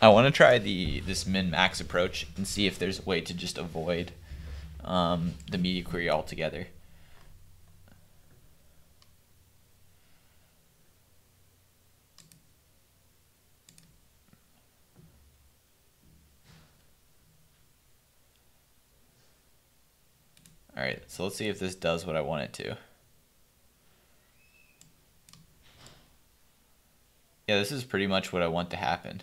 I want to try this min-max approach and see if there's a way to just avoid the media query altogether. All right, so let's see if this does what I want it to. Yeah, this is pretty much what I want to happen.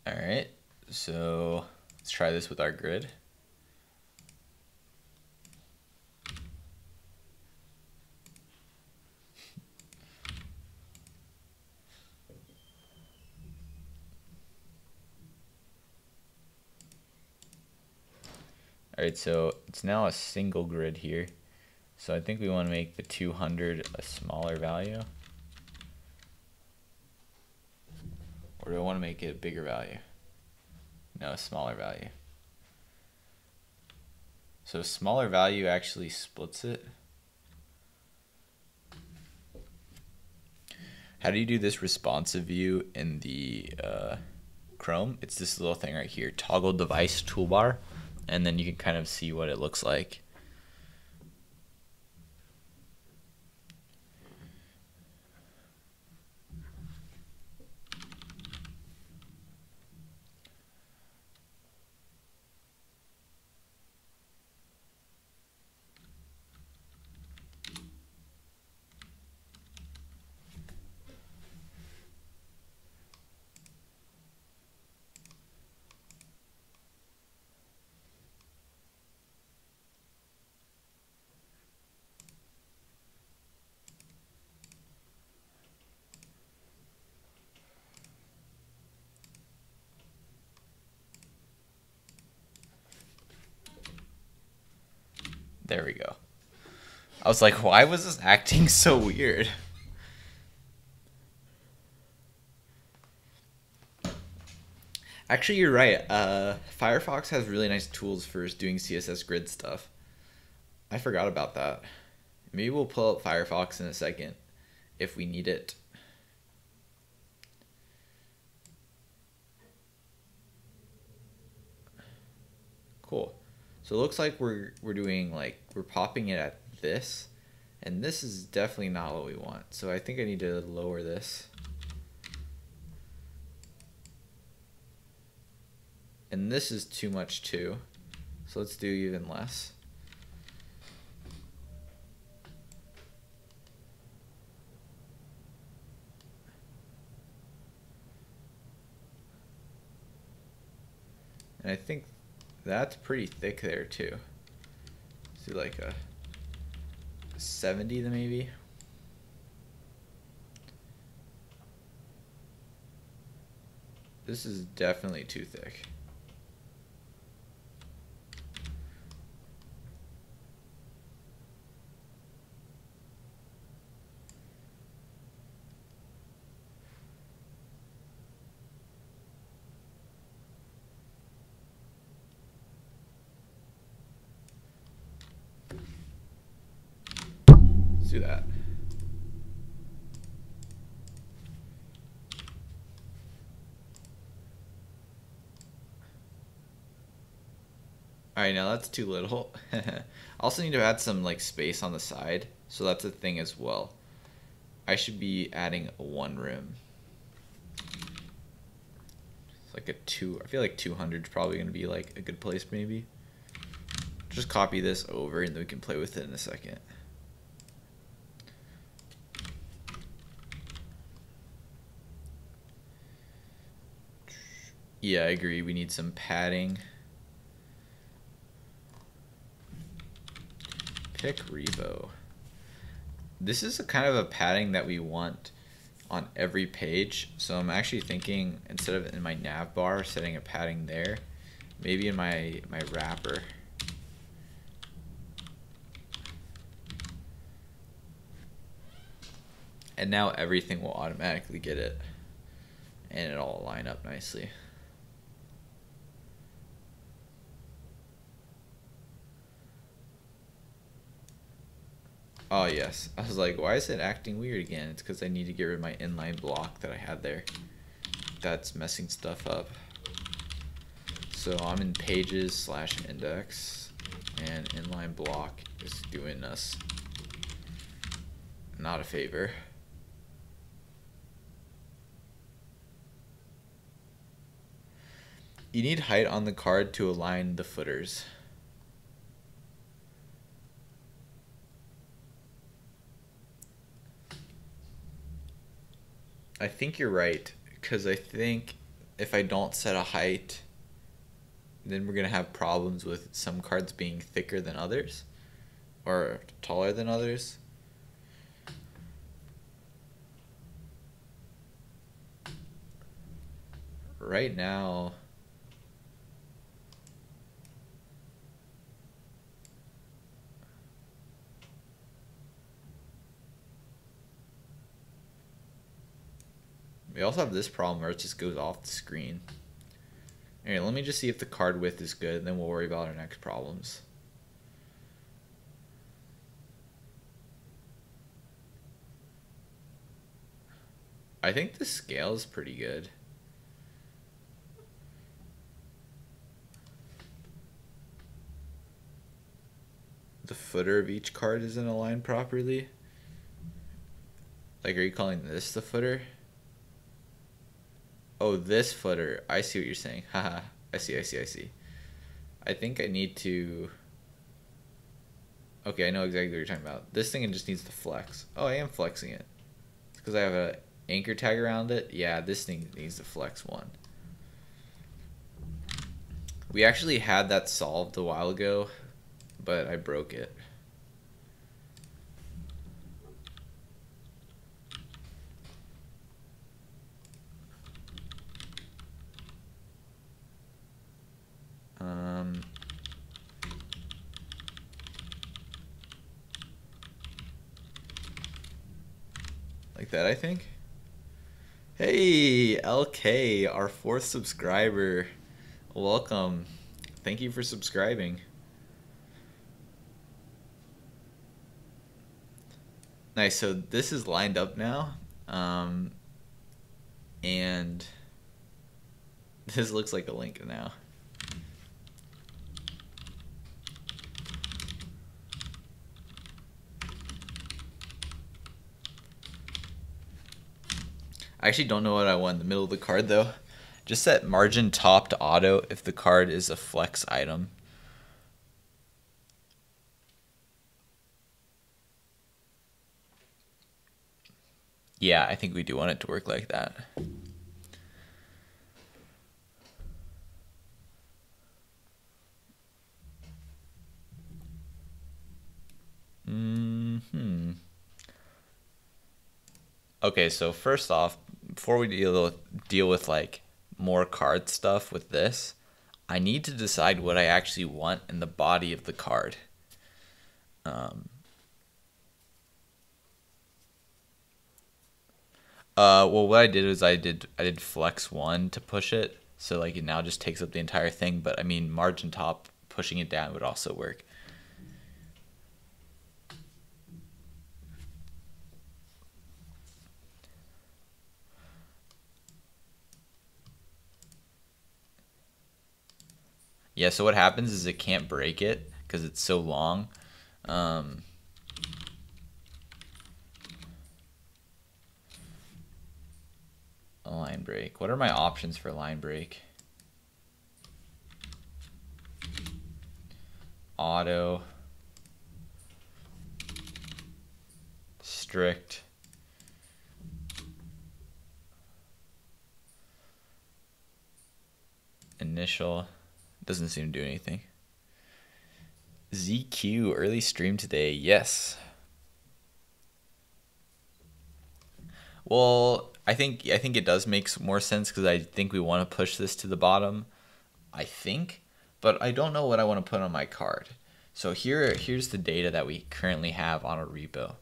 All right, so let's try this with our grid. All right, so it's now a single grid here. So I think we want to make the 200 a smaller value. Or do I want to make it a bigger value? No, a smaller value. So a smaller value actually splits it. How do you do this responsive view in the Chrome? It's this little thing right here, toggle device toolbar, and then you can kind of see what it looks like. There we go. I was like, why was this acting so weird? Actually, you're right. Firefox has really nice tools for doing CSS grid stuff. I forgot about that. Maybe we'll pull up Firefox in a second if we need it. Cool. So it looks like we're doing we're popping it at this, and this is definitely not what we want. So I think I need to lower this. And this is too much too. So let's do even less. And I think that's pretty thick there too. Let's do like a 70 then maybe. This is definitely too thick. Let's do that. Alright, now that's too little. Also need to add some like space on the side, so that's a thing as well. I should be adding one rim. It's like a 2, I feel like 200 is probably going to be like a good place maybe. Just copy this over and then we can play with it in a second. Yeah, I agree. We need some padding. Pick repo. This is a kind of a padding that we want on every page. So I'm actually thinking instead of in my nav bar setting a padding there, maybe in my wrapper. And now everything will automatically get it. And it'll all line up nicely. Oh yes, I was like, why is it acting weird again? It's because I need to get rid of my inline block that I had there. That's messing stuff up. So I'm in pages/index, and inline block is doing us not a favor. You need height on the card to align the footers. I think you're right, because I think if I don't set a height, then we're going to have problems with some cards being thicker than others, or taller than others. Right now, we also have this problem where it just goes off the screen. Alright, let me just see if the card width is good, and then we'll worry about our next problems. I think the scale is pretty good. The footer of each card isn't aligned properly. Like, are you calling this the footer? Oh, this footer. I see what you're saying. Haha. I see. I think I need to... Okay, I know exactly what you're talking about. This thing just needs to flex. Oh, I am flexing it. It's because I have an anchor tag around it. Yeah, this thing needs to flex one. We actually had that solved a while ago, but I broke it. Like that, I think. Hey, LK, our 4th subscriber. Welcome. Thank you for subscribing. Nice, so this is lined up now. And this looks like a link now. I actually don't know what I want in the middle of the card though. Just set margin top to auto if the card is a flex item. Yeah, I think we do want it to work like that. Okay, so first off, before we deal with like more card stuff with this, I need to decide what I actually want in the body of the card. Well, what I did is I did flex 1 to push it, so like it now just takes up the entire thing. But I mean, margin top pushing it down would also work. Yeah, so what happens is it can't break it because it's so long. A line break. What are my options for line break? Auto. Strict. Initial. Doesn't seem to do anything. ZQ, early stream today. Yes. Well, I think it does make more sense because I think we want to push this to the bottom. I think, but I don't know what I want to put on my card. So here's the data that we currently have on a repo.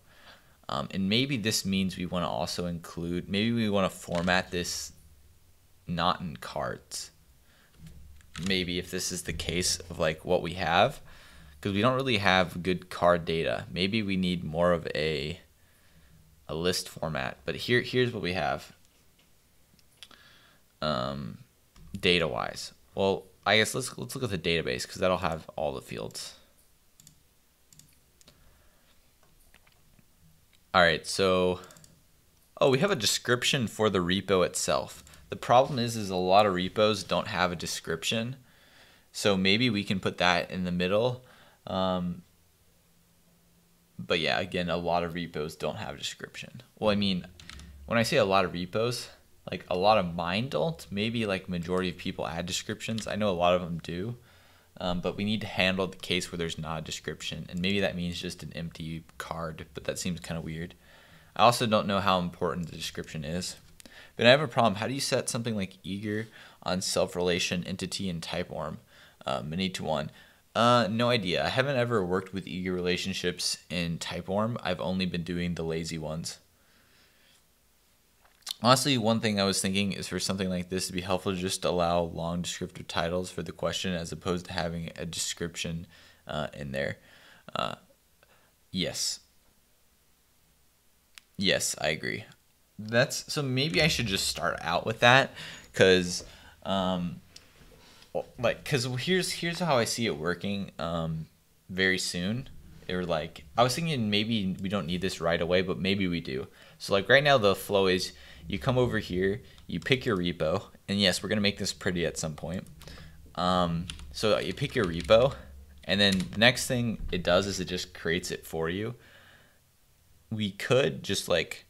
And maybe this means we want to also include, maybe we want to format this not in cards. Maybe if this is the case of like what we have, because we don't really have good card data. Maybe we need more of a list format. But here's what we have data wise. Well, I guess let's look at the database because that'll have all the fields. All right, so we have a description for the repo itself. The problem is a lot of repos don't have a description, so maybe we can put that in the middle. But yeah, again, a lot of repos don't have a description. Well, I mean, when I say a lot of repos, like a lot of mine don't. Maybe like majority of people add descriptions. I know a lot of them do, but we need to handle the case where there's not a description, and maybe that means just an empty card, but that seems kind of weird. I also don't know how important the description is. But I have a problem. How do you set something like eager on self-relation, entity, and typeorm? Many to one. No idea. I haven't ever worked with eager relationships in typeorm. I've only been doing the lazy ones. Honestly, one thing I was thinking is for something like this to be helpful to just allow long descriptive titles for the question as opposed to having a description in there. Yes. Yes, I agree. So maybe I should just start out with that because here's how I see it working very soon. Or like I was thinking maybe we don't need this right away, but maybe we do. So like right now the flow is you come over here, you pick your repo, and yes, we're gonna make this pretty at some point. So you pick your repo, and then the next thing it does is it just creates it for you. We could just like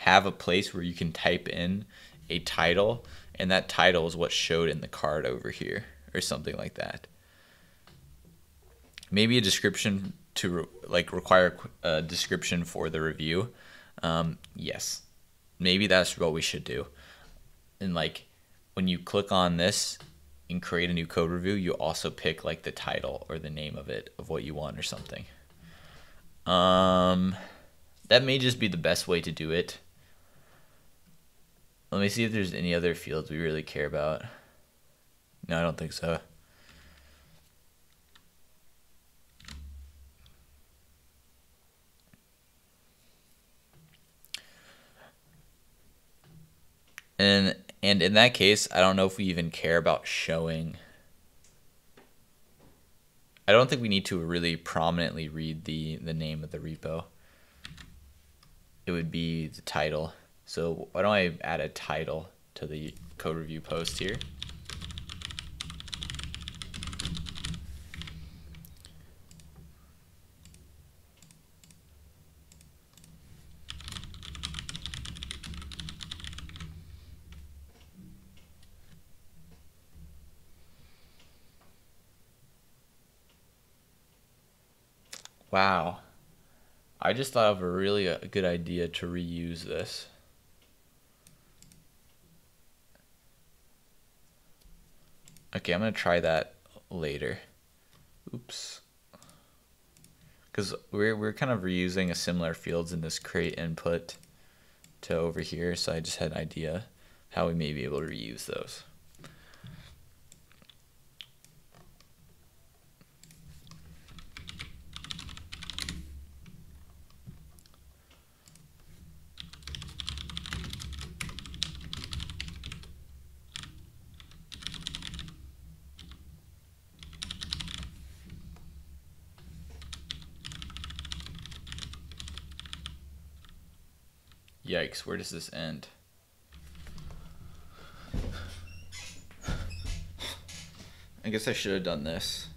have a place where you can type in a title, and that title is what showed in the card over here or something like that. Maybe a description to like require a description for the review. Yes, maybe that's what we should do. And like when you click on this and create a new code review, you also pick like the title or the name of it, of what you want or something. That may just be the best way to do it. Let me see if there's any other fields we really care about. No, I don't think so. And in that case, I don't know if we even care about showing. I don't think we need to really prominently read the name of the repo. It would be the title. So why don't I add a title to the code review post here. Wow. I just thought of a really good idea to reuse this. Okay, I'm going to try that later. Oops. Because we're kind of reusing a similar fields in this create input to over here, so I just had an idea how we may be able to reuse those. Yikes, where does this end? I guess I should have done this.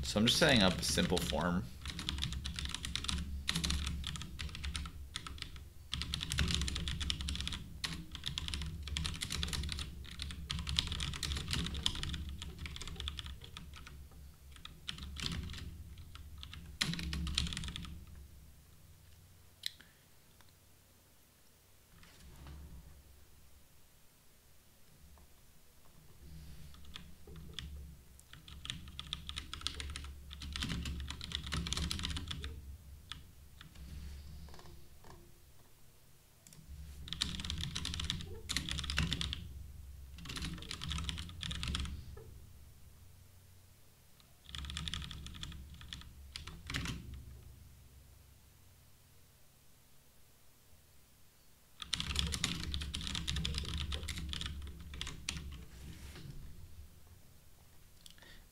So I'm just setting up a simple form.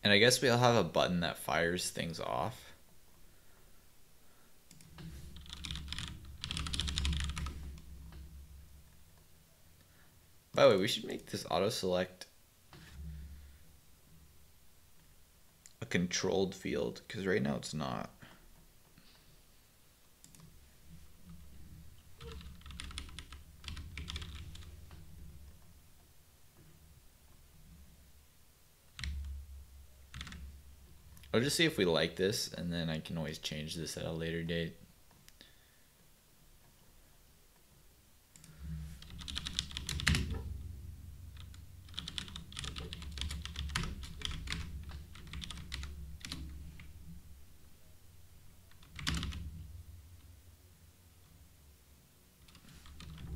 And I guess we'll have a button that fires things off. By the way, we should make this auto select a controlled field, because right now it's not. I'll just see if we like this, and then I can always change this at a later date.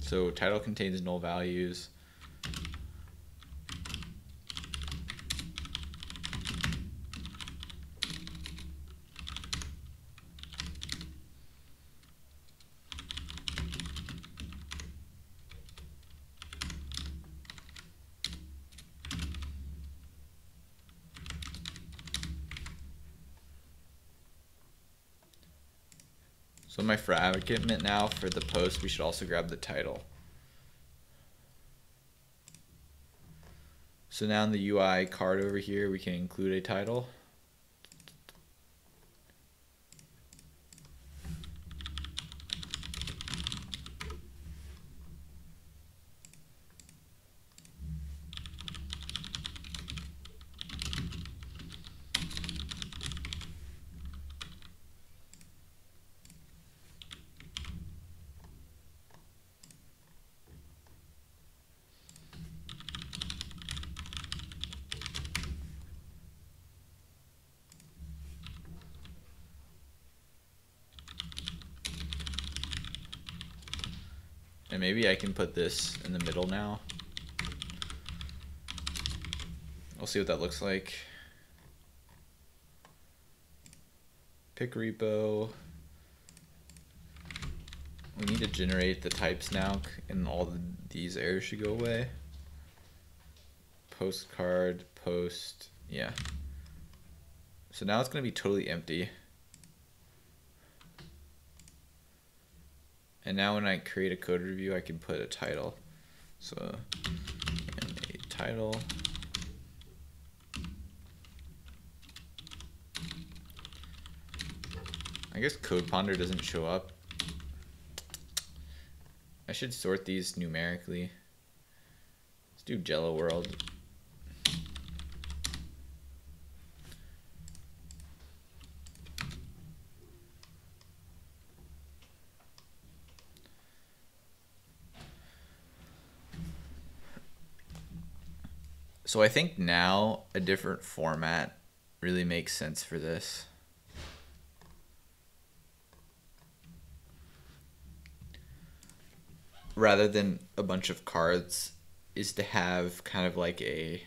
So title contains null values. So my fragment now for the post, we should also grab the title. So now in the UI card over here, we can include a title. And maybe I can put this in the middle now. We'll see what that looks like. Pick repo. We need to generate the types now, and all these errors should go away. Postcard, post, yeah. So now it's going to be totally empty. And now when I create a code review, I can put a title. So, and a title. I guess code ponder doesn't show up. I should sort these numerically. Let's do Jello World. So I think now a different format really makes sense for this. Rather than a bunch of cards, is to have kind of like a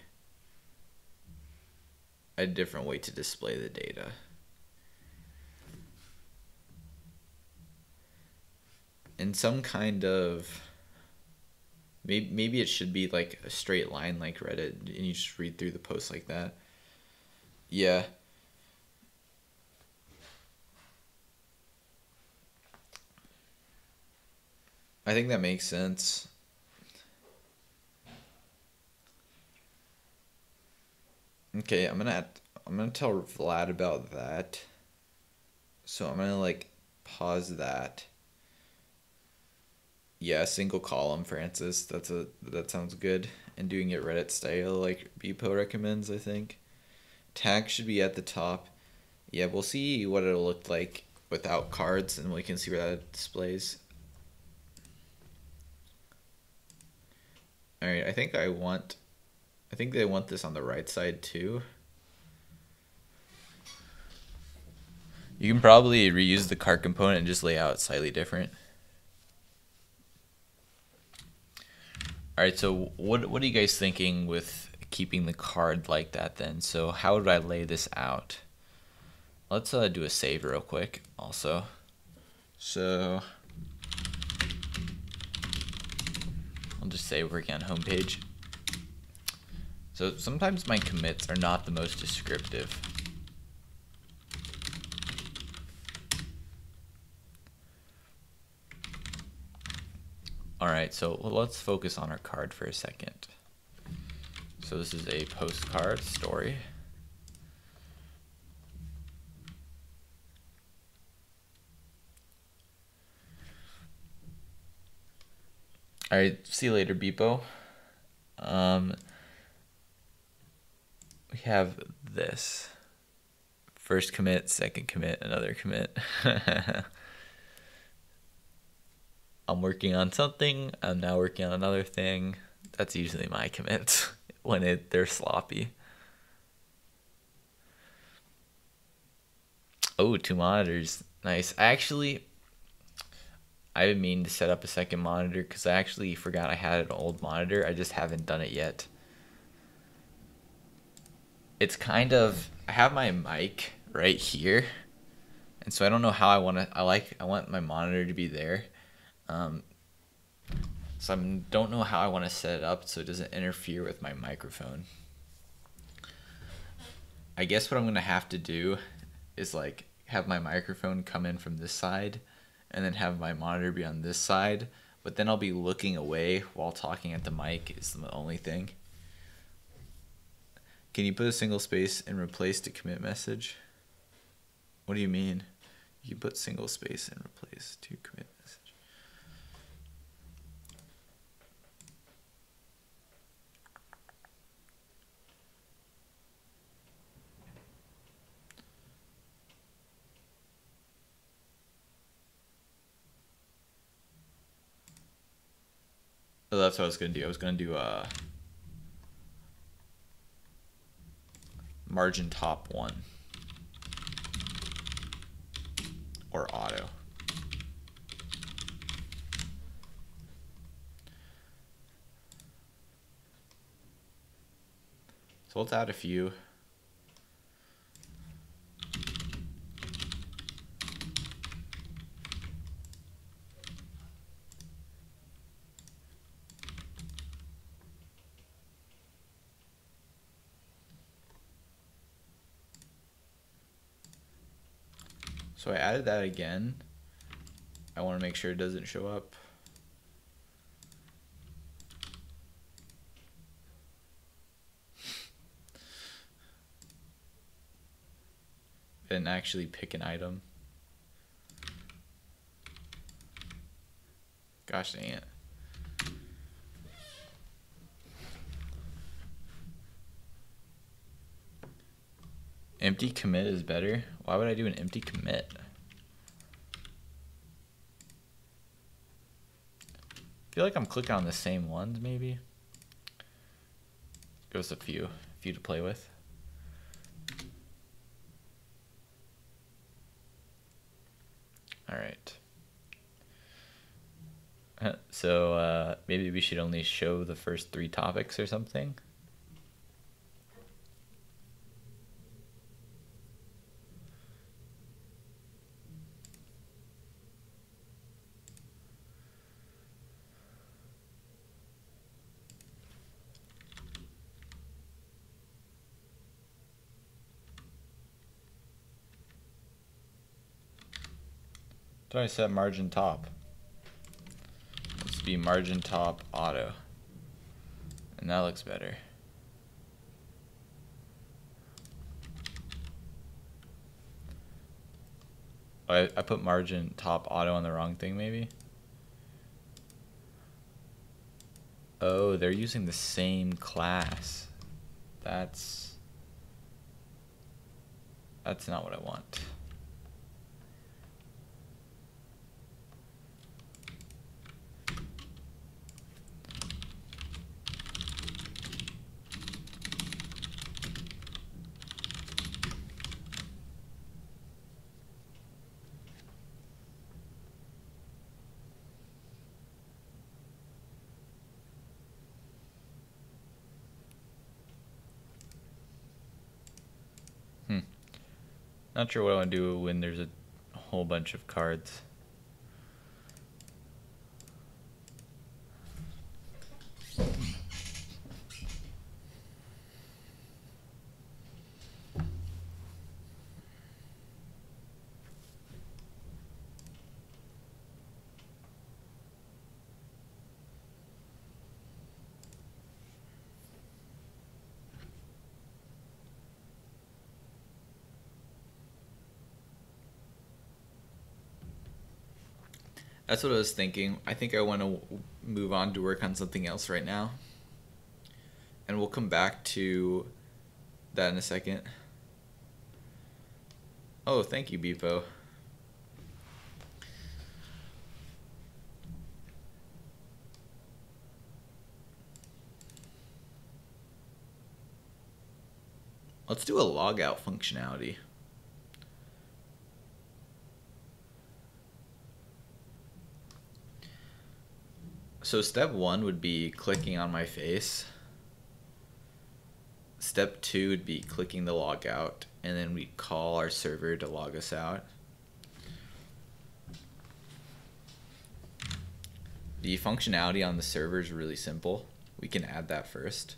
different way to display the data. And some kind of, maybe it should be like a straight line like Reddit, and you just read through the post like that. Yeah. I think that makes sense. Okay, I'm gonna tell Vlad about that. So I'm gonna like pause that. Yeah, single column, Francis. That sounds good. And doing it Reddit style like Bepo recommends, I think. Tag should be at the top. Yeah, we'll see what it'll look like without cards, and we can see where that displays. All right, I think they want this on the right side too. You can probably reuse the card component and just lay out slightly different. All right, so what are you guys thinking with keeping the card like that then? So how would I lay this out? Let's do a save real quick also. So I'll just say working on homepage. So sometimes my commits are not the most descriptive. All right, so let's focus on our card for a second. So this is a postcard story. All right, see you later, Bepo. We have this. First commit, second commit, another commit. I'm working on something, I'm now working on another thing. That's usually my commits when they're sloppy. Oh, 2 monitors. Nice. I didn't mean to set up a second monitor because I actually forgot I had an old monitor. I just haven't done it yet. It's kind of, I have my mic right here, and so I don't know how I want my monitor to be there. So I don't know how I want to set it up so it doesn't interfere with my microphone. I guess what I'm gonna have to do is like have my microphone come in from this side and then have my monitor be on this side, but then I'll be looking away while talking at the mic is the only thing. Can you put a single space and replace the commit message? What do you mean? You can put single space and replace to commit message. Oh, that's what I was gonna do. I was gonna do margin top 1 or auto. So let's add a few. So I added that again. I want to make sure it doesn't show up. Didn't actually pick an item. Gosh dang it. Empty commit is better. Why would I do an empty commit? I feel like I'm clicking on the same ones maybe. Goes a few to play with. All right. So maybe we should only show the first 3 topics or something. Do I set margin top? Let's be margin top auto. And that looks better. Oh, I put margin top auto on the wrong thing maybe? Oh, they're using the same class. That's not what I want. Not sure what I want to do when there's a whole bunch of cards. That's what I was thinking. I think I want to move on to work on something else right now. And we'll come back to that in a second. Oh, thank you, Beepo. Let's do a logout functionality. So step 1 would be clicking on my face. Step 2 would be clicking the logout, and then we call our server to log us out. The functionality on the server is really simple. We can add that first.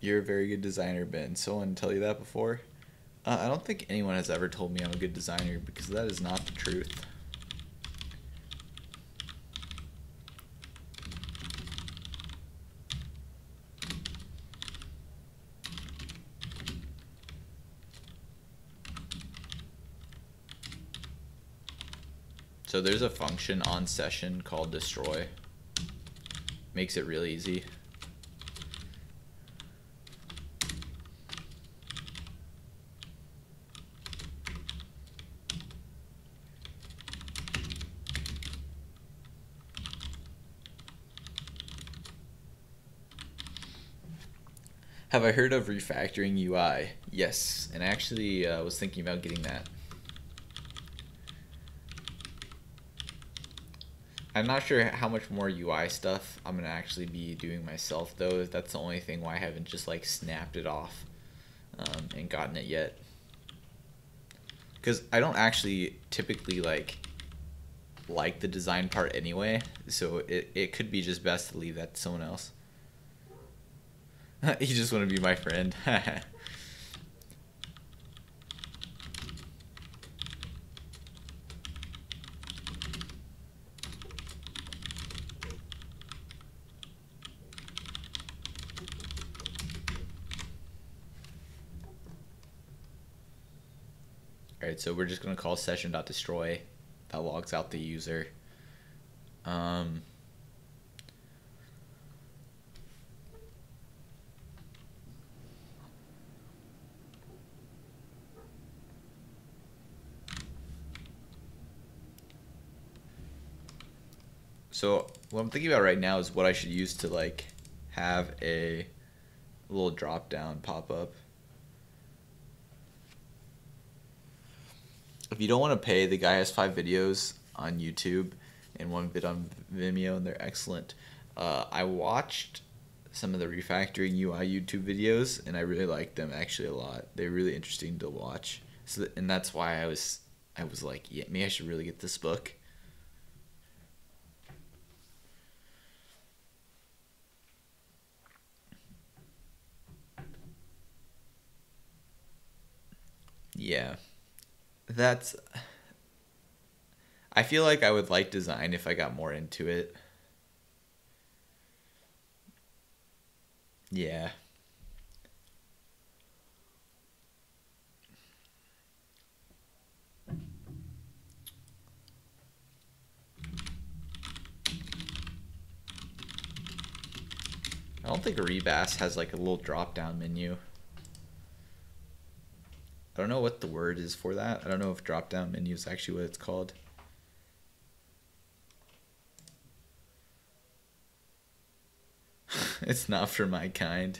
You're a very good designer, Ben. Someone tell you that before? I don't think anyone has ever told me I'm a good designer because that is not the truth. So there's a function on session called destroy. Makes it really easy. Have I heard of refactoring UI? Yes, and actually was thinking about getting that. I'm not sure how much more UI stuff I'm gonna actually be doing myself though. That's the only thing why I haven't just like snapped it off and gotten it yet. Because I don't actually typically like the design part anyway, so it could be just best to leave that to someone else. You just want to be my friend. Alright, so we're just going to call session.destroy. That logs out the user. So what I'm thinking about right now is what I should use to like have a little drop down pop up. If you don't want to pay, the guy has 5 videos on YouTube and 1 vid on Vimeo, and they're excellent. I watched some of the refactoring UI YouTube videos, and I really liked them actually a lot. They're really interesting to watch. So, and that's why I was like, yeah, maybe I should really get this book. Yeah, that's. I feel like I would like design if I got more into it. Yeah. I don't think Rebas has like a little drop down menu. I don't know what the word is for that. I don't know if drop down menu is actually what it's called. It's not for my kind.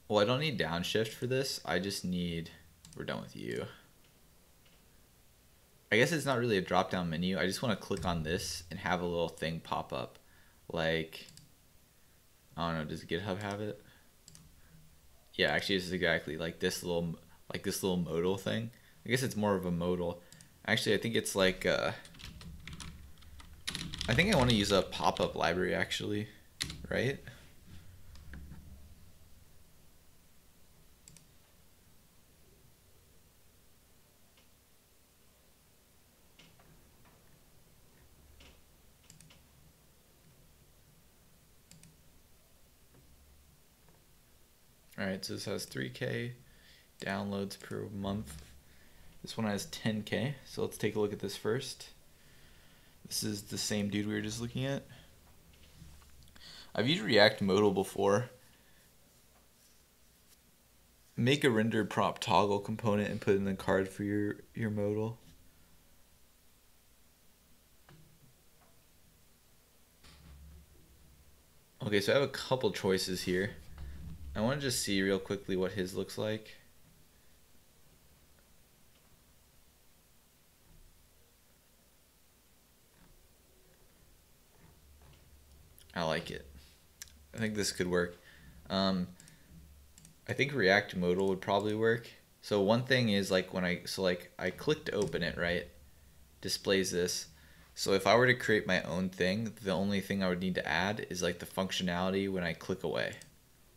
Well, I don't need downshift for this. I just need, we're done with you. I guess it's not really a drop down menu. I just want to click on this and have a little thing pop up. Like, I don't know, does GitHub have it? Yeah, actually this is exactly like this little modal thing. I guess it's more of a modal. Actually, I think it's like I think I want to use a pop-up library actually, right? All right, so this has 3K downloads per month. This one has 10K, so let's take a look at this first. This is the same dude we were just looking at. I've used React Modal before. Make a render prop toggle component and put in the card for your modal. Okay, so I have a couple choices here. I want to just see real quickly what his looks like. I like it. I think this could work. I think React Modal would probably work. So one thing is like when I click to open it, right? Displays this. So if I were to create my own thing, the only thing I would need to add is like the functionality when I click away.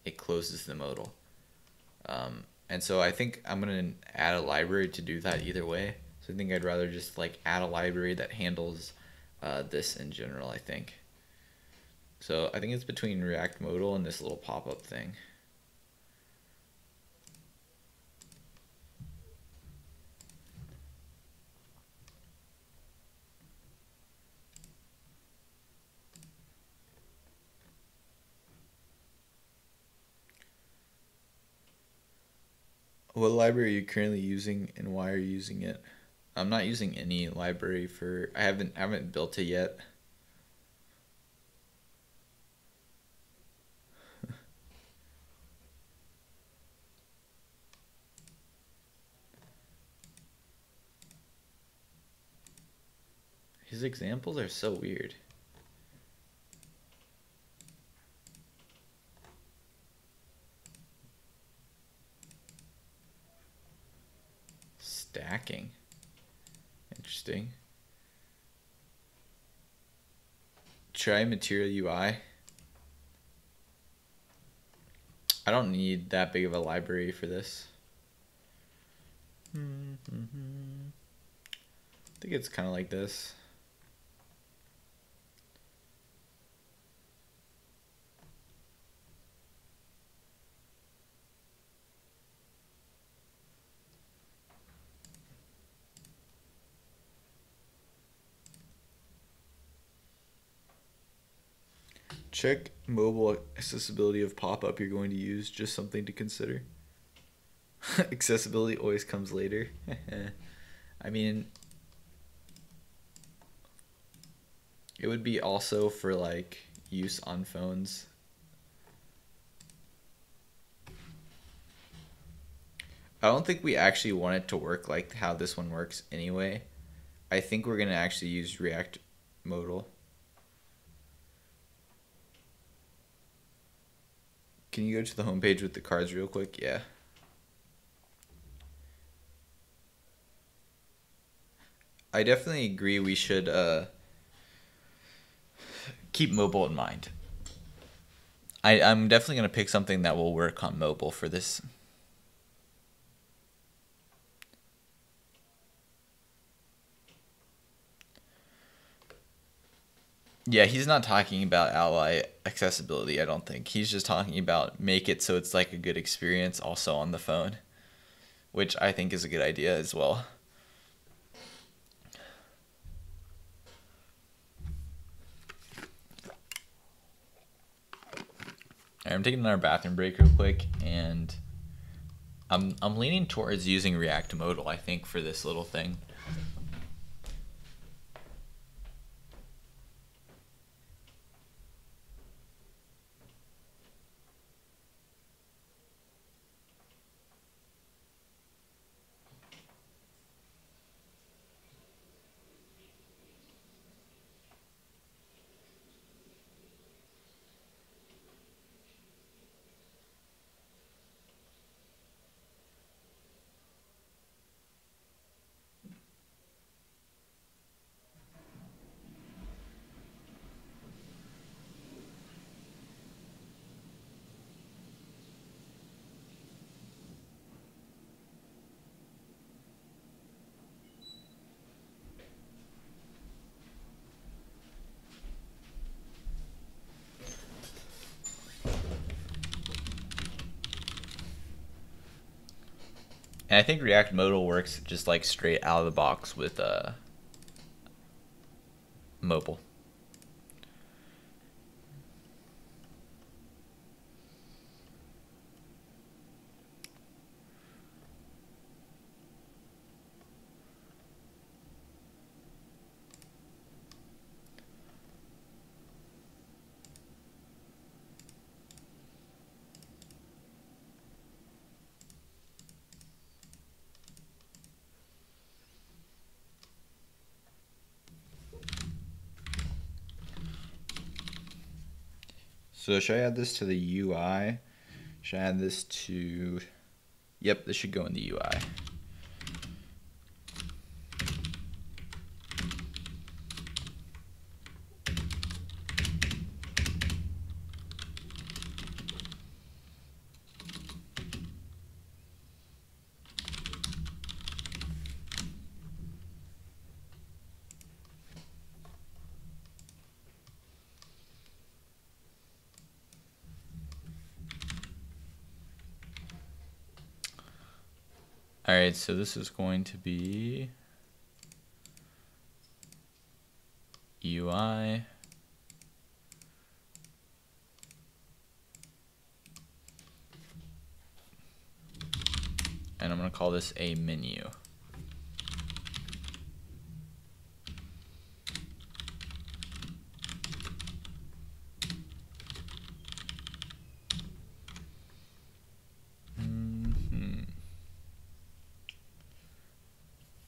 It closes the modal. And so I think I'm going to add a library to do that either way. So I think I'd rather just like add a library that handles this in general, I think. So I think it's between React Modal and this little pop-up thing. What library are you currently using and why are you using it? I'm not using any library for I haven't built it yet. His examples are so weird. Stacking. Interesting. Try Material UI. I don't need that big of a library for this. I think it's kind of like this. Check mobile accessibility of pop-up you're going to use. Just something to consider. Accessibility always comes later. I mean, it would be also for like use on phones. I don't think we actually want it to work like how this one works anyway. I think we're going to actually use React modal. Can you go to the homepage with the cards real quick? Yeah. I definitely agree we should keep mobile in mind. I'm definitely going to pick something that will work on mobile for this. Yeah, he's not talking about ally accessibility, I don't think. He's just talking about make it so it's like a good experience also on the phone, which I think is a good idea as well. Right, I'm taking another bathroom break real quick, and I'm leaning towards using React modal, I think, for this little thing. And I think React modal works just like straight out of the box with mobile. So should I add this to the UI? Should I add this to... Yep, this should go in the UI. All right, so this is going to be UI. and I'm going to call this a menu.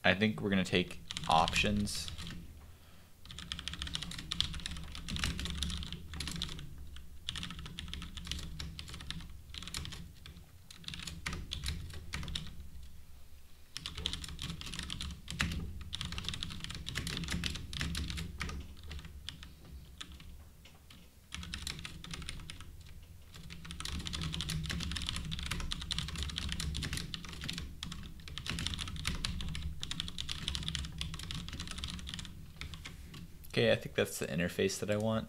I think we're going to take options. Okay, I think that's the interface that I want.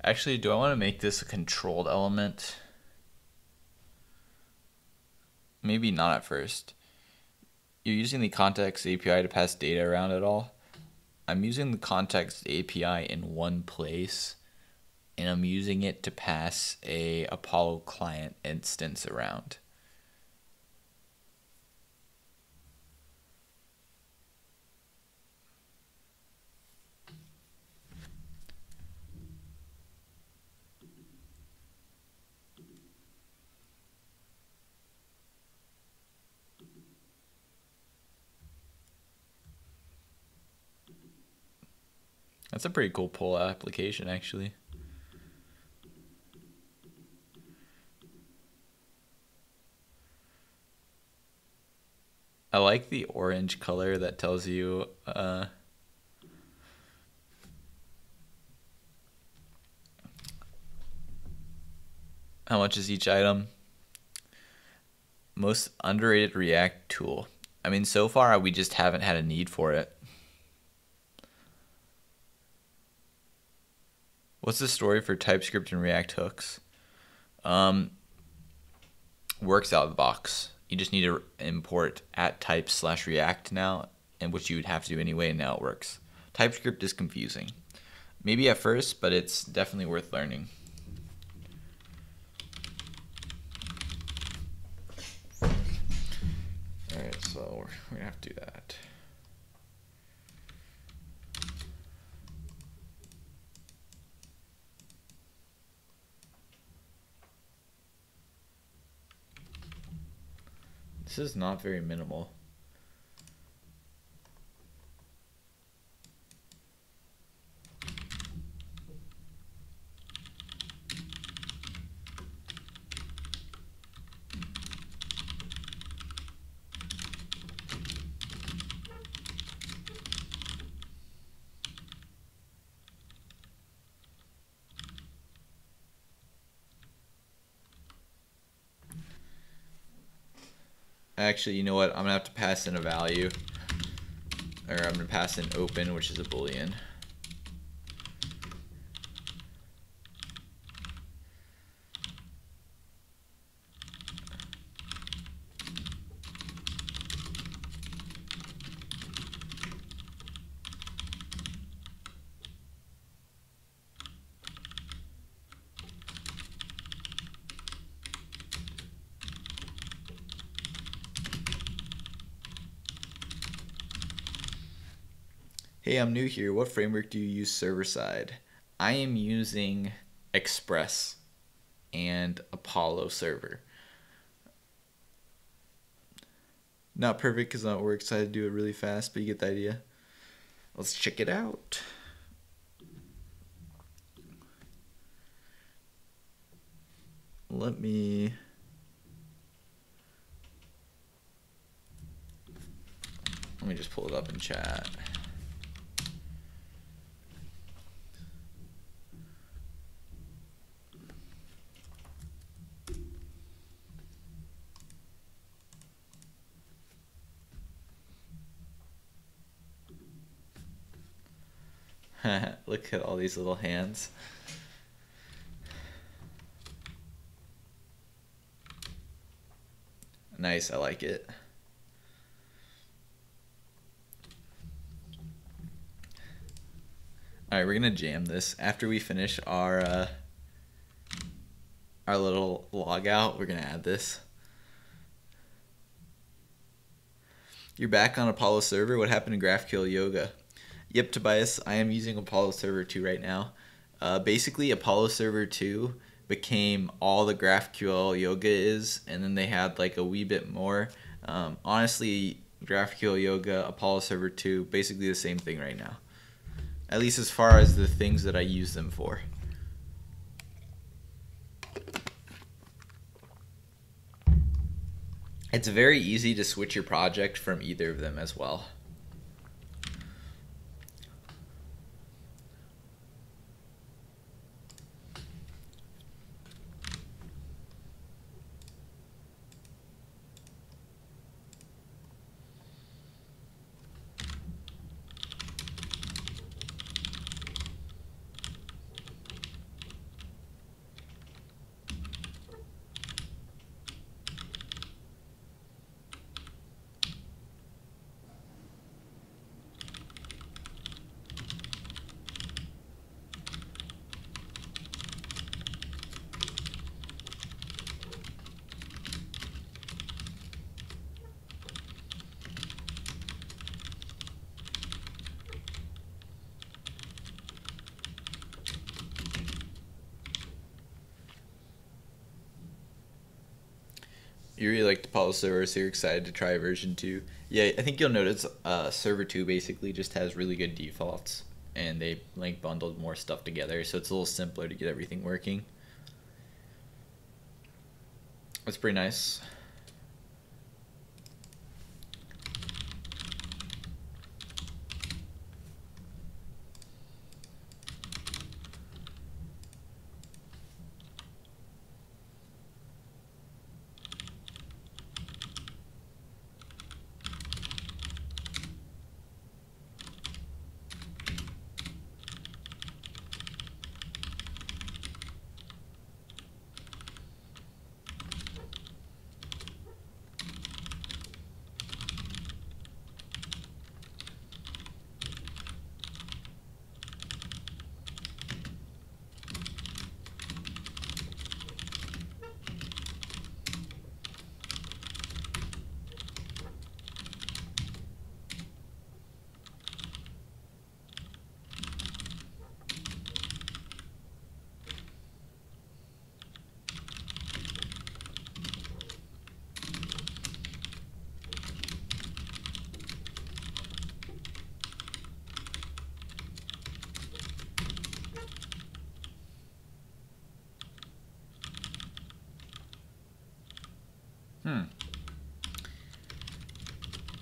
Actually, do I want to make this a controlled element? Maybe not at first. You're using the context API to pass data around at all? I'm using the context API in one place, and I'm using it to pass a Apollo client instance around. That's a pretty cool pull application, actually. I like the orange color that tells you how much is each item. Most underrated React tool. I mean, so far we just haven't had a need for it. What's the story for TypeScript and React hooks? Works out of the box. You just need to import @types/react now, and which you would have to do anyway, and now it works. TypeScript is confusing. Maybe at first, but it's definitely worth learning. Alright, so we're gonna have to do that. This is not very minimal. Actually, you know what? I'm gonna have to pass in a value, or I'm gonna pass in open, which is a boolean. Hey, I'm new here. What framework do you use server-side? I am using Express and Apollo server. Not perfect because we're excited to do it really fast, but you get the idea. Let's check it out. Let me just pull it up in chat. Look at all these little hands. Nice, I like it. All right, we're gonna jam this. After we finish our little log out, we're gonna add this. You're back on Apollo server. What happened to GraphQL Yoga? Yep, Tobias, I am using Apollo server 2 right now. Basically, Apollo server 2 became all the GraphQL Yoga is, and then they had like a wee bit more. Honestly, GraphQL Yoga, Apollo server 2, basically the same thing right now. At least as far as the things that I use them for. It's very easy to switch your project from either of them as well. You really like the Apollo server, so you're excited to try version 2. Yeah, I think you'll notice server 2 basically just has really good defaults, and they like bundled more stuff together, so it's a little simpler to get everything working. That's pretty nice.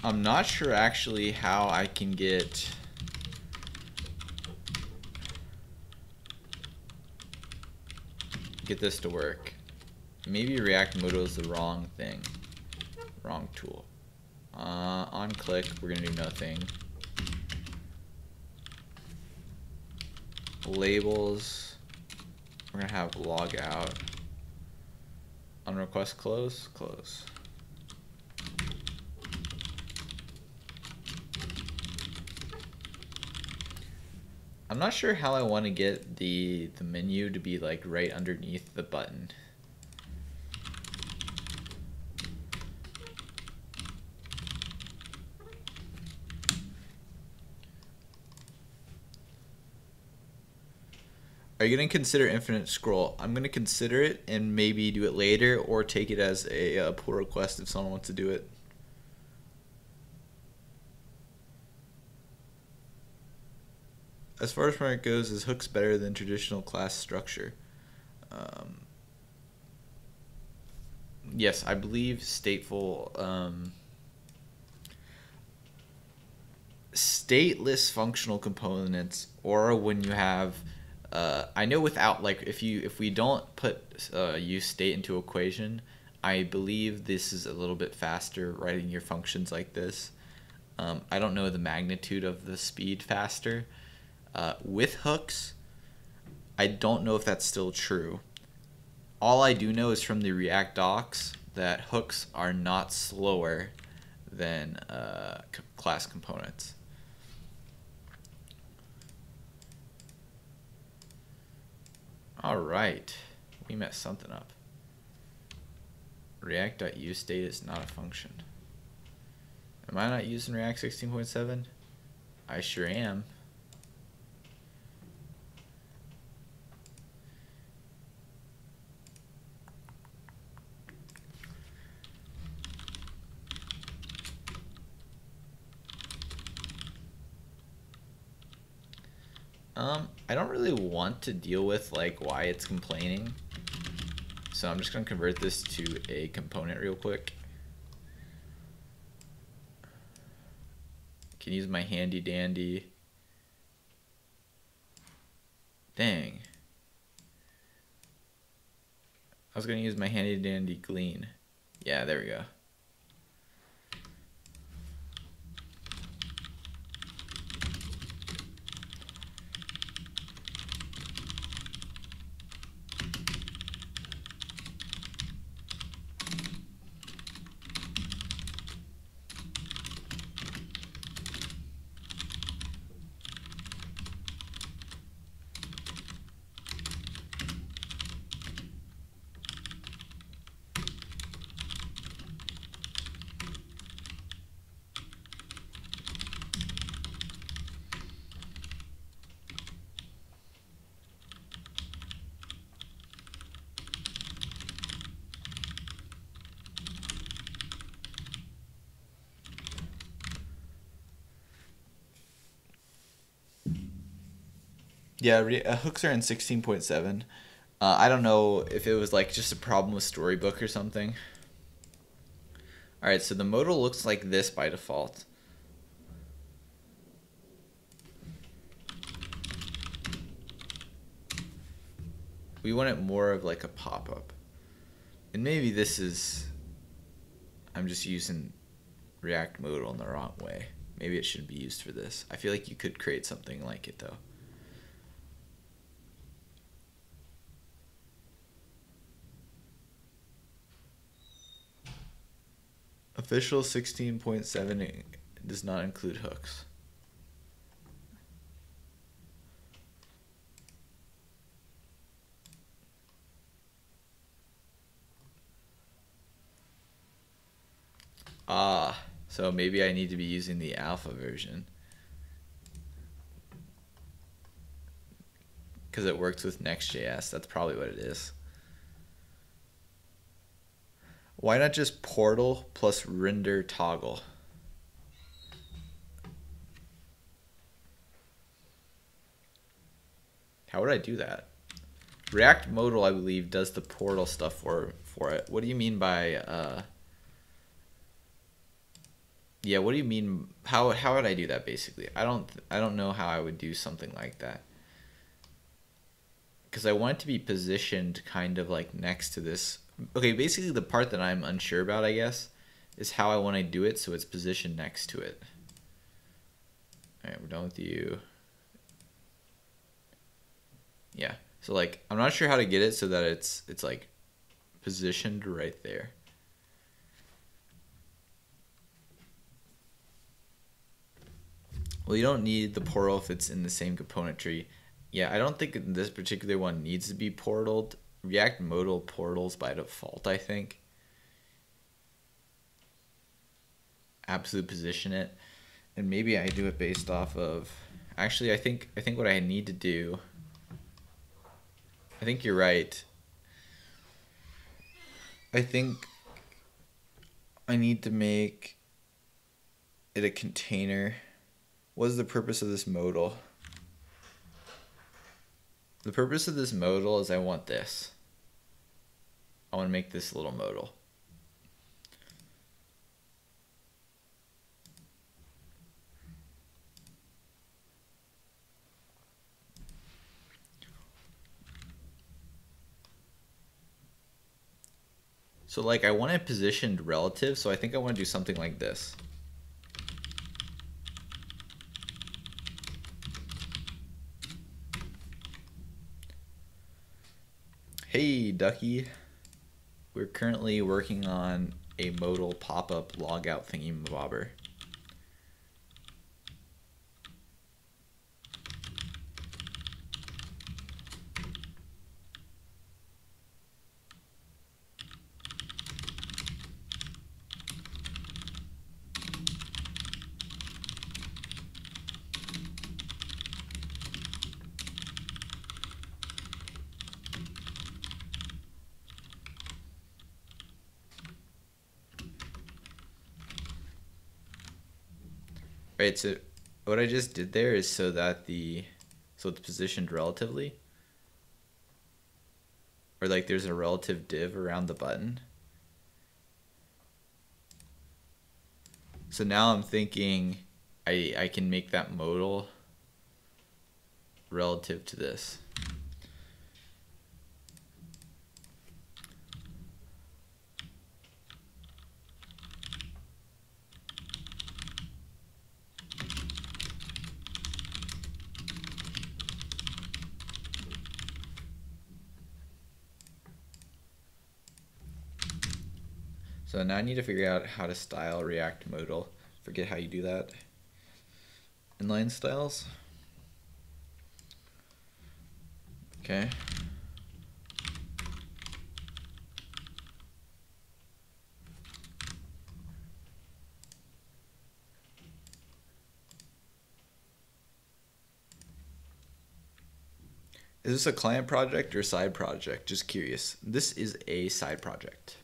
I'm not sure actually how I can get this to work. Maybe React Modo is the wrong thing. Wrong tool. On click, we're gonna do nothing. Labels, we're gonna have log out. On request close, close. I'm not sure how I want to get the menu to be like right underneath the button. Are you going to consider infinite scroll? I'm going to consider it and maybe do it later, or take it as a pull request if someone wants to do it. as far as it goes, is hooks better than traditional class structure? Yes, I believe stateful, stateless functional components, or when you have, I know without, like, if we don't put use state into equation, I believe this is a little bit faster writing your functions like this. I don't know the magnitude of the speed faster. With hooks, I don't know if that's still true. All I do know is from the React docs that hooks are not slower than class components. All right, we messed something up. React.useState is not a function. Am I not using React 16.7? I sure am. I don't really want to deal with like why it's complaining. So I'm just going to convert this to a component real quick. Can use my handy dandy. Dang. I was going to use my handy dandy glean. Yeah, there we go. Yeah, hooks are in 16.7. I don't know if it was like just a problem with Storybook or something. Alright, so the modal looks like this by default. We want it more of like a pop-up. And maybe this is... I'm just using React modal in the wrong way. Maybe it shouldn't be used for this. I feel like you could create something like it though. Official 16.7 does not include hooks. Ah, so maybe I need to be using the alpha version. Because it works with Next.js. That's probably what it is. Why not just portal plus render toggle? How would I do that? React modal, I believe, does the portal stuff for it. What do you mean by yeah, what do you mean how would I do that basically? I don't know how I would do something like that. Cuz I want it to be positioned kind of like next to this. Okay, basically the part that I'm unsure about, I guess, is how I want to do it so it's positioned next to it. All right, we're done with you. Yeah. So like I'm not sure how to get it so that it's like positioned right there. Well, you don't need the portal if it's in the same component tree. Yeah, I don't think this particular one needs to be portaled. React modal portals by default, I think. Absolute position it. And maybe I do it based off of... Actually, I think what I need to do... I think you're right. I think I need to make it a container. What is the purpose of this modal? The purpose of this modal is I want this. I want to make this little modal. So like I want it positioned relative, so I think I want to do something like this. Hey, Ducky. We're currently working on a modal pop-up logout thingy-mabobber. Right, so what I just did there is so it's positioned relatively. Or like there's a relative div around the button. So now I'm thinking I can make that modal relative to this. So now I need to figure out how to style React modal. Forget how you do that. Inline styles. Okay. Is this a client project or side project? Just curious. This is a side project.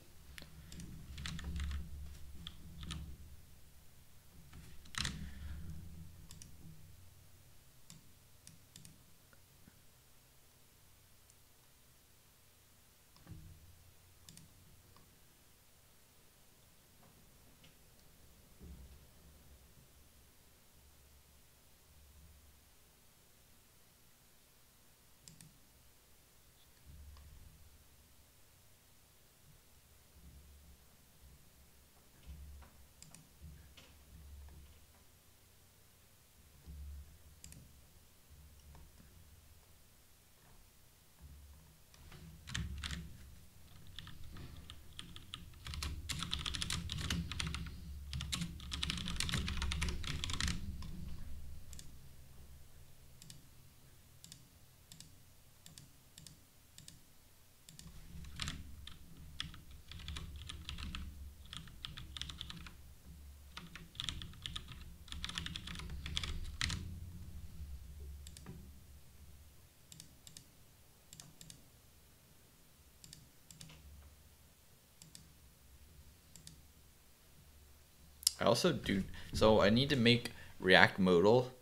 I also do, so I need to make React modal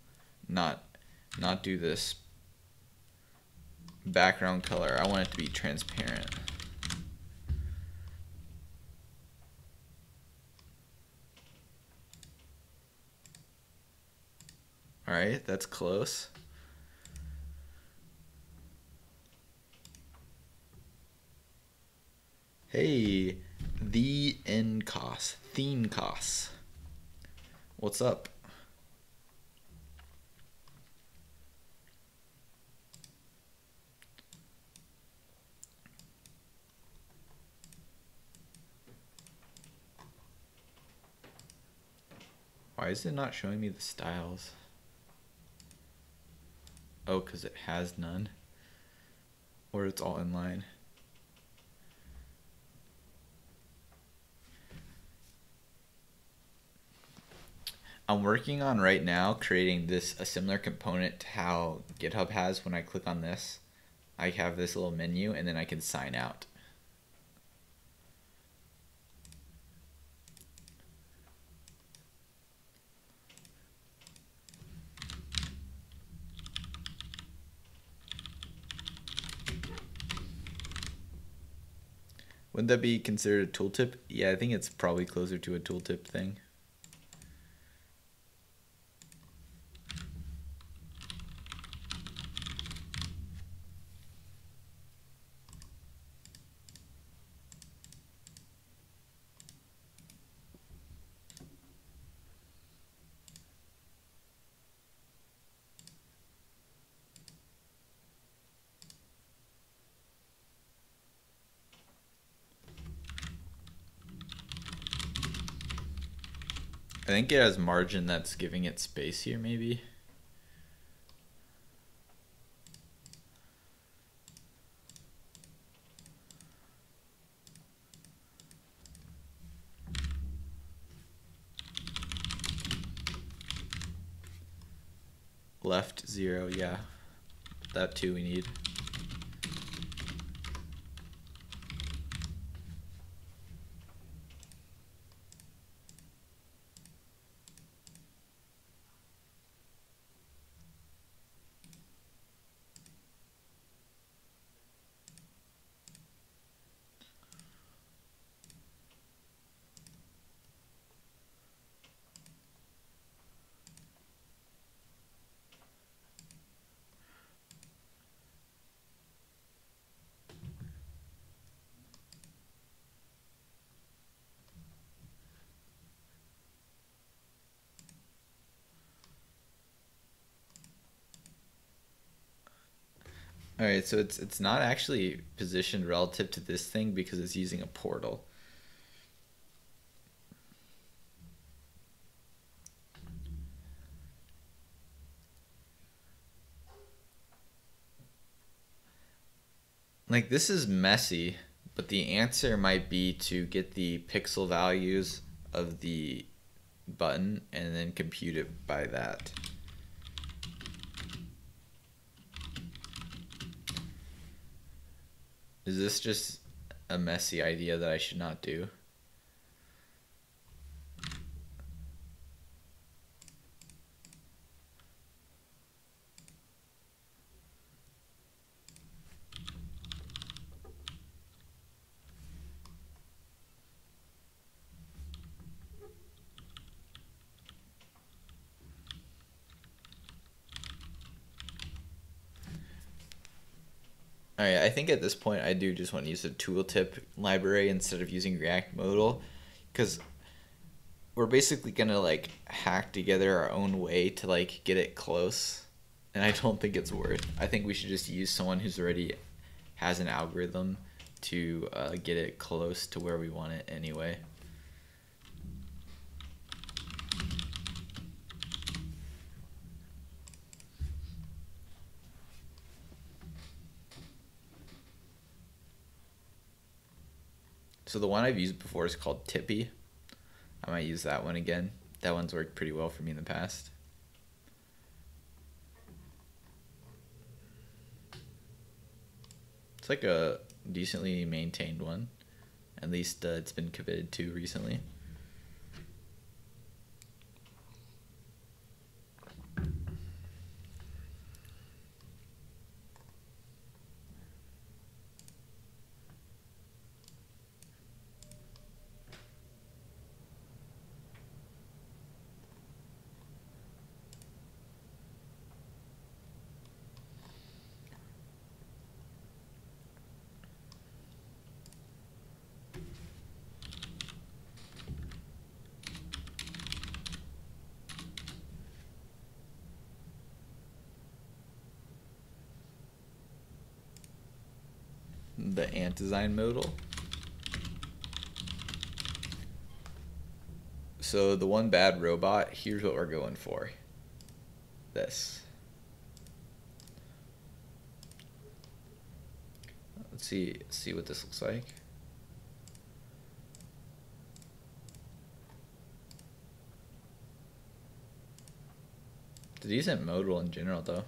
not do this background color. I want it to be transparent. All right, that's close. Hey, the NCOS, ThemeCOS. What's up? Why is it not showing me the styles? Oh, because it has none. Or it's all inline. I'm working on right now creating a similar component to how GitHub has when I click on this. I have this little menu and then I can sign out. Wouldn't that be considered a tooltip? Yeah, I think it's probably closer to a tooltip thing. I think it has margin that's giving it space here, maybe. Left 0, yeah. That too we need. All right, so it's not actually positioned relative to this thing because it's using a portal. Like, this is messy, but the answer might be to get the pixel values of the button and then compute it by that. Is this just a messy idea that I should not do? All right, I think at this point I do just want to use a tooltip library instead of using React modal, because we're basically gonna like hack together our own way to like get it close, and I don't think it's worth. I think we should just use someone who's already has an algorithm to get it close to where we want it anyway. So the one I've used before is called Tippy. I might use that one again. That one's worked pretty well for me in the past. It's like a decently maintained one. At least it's been committed to recently. The ant design modal. So the one bad robot, here's what we're going for. This. Let's see what this looks like. It's a decent modal in general though.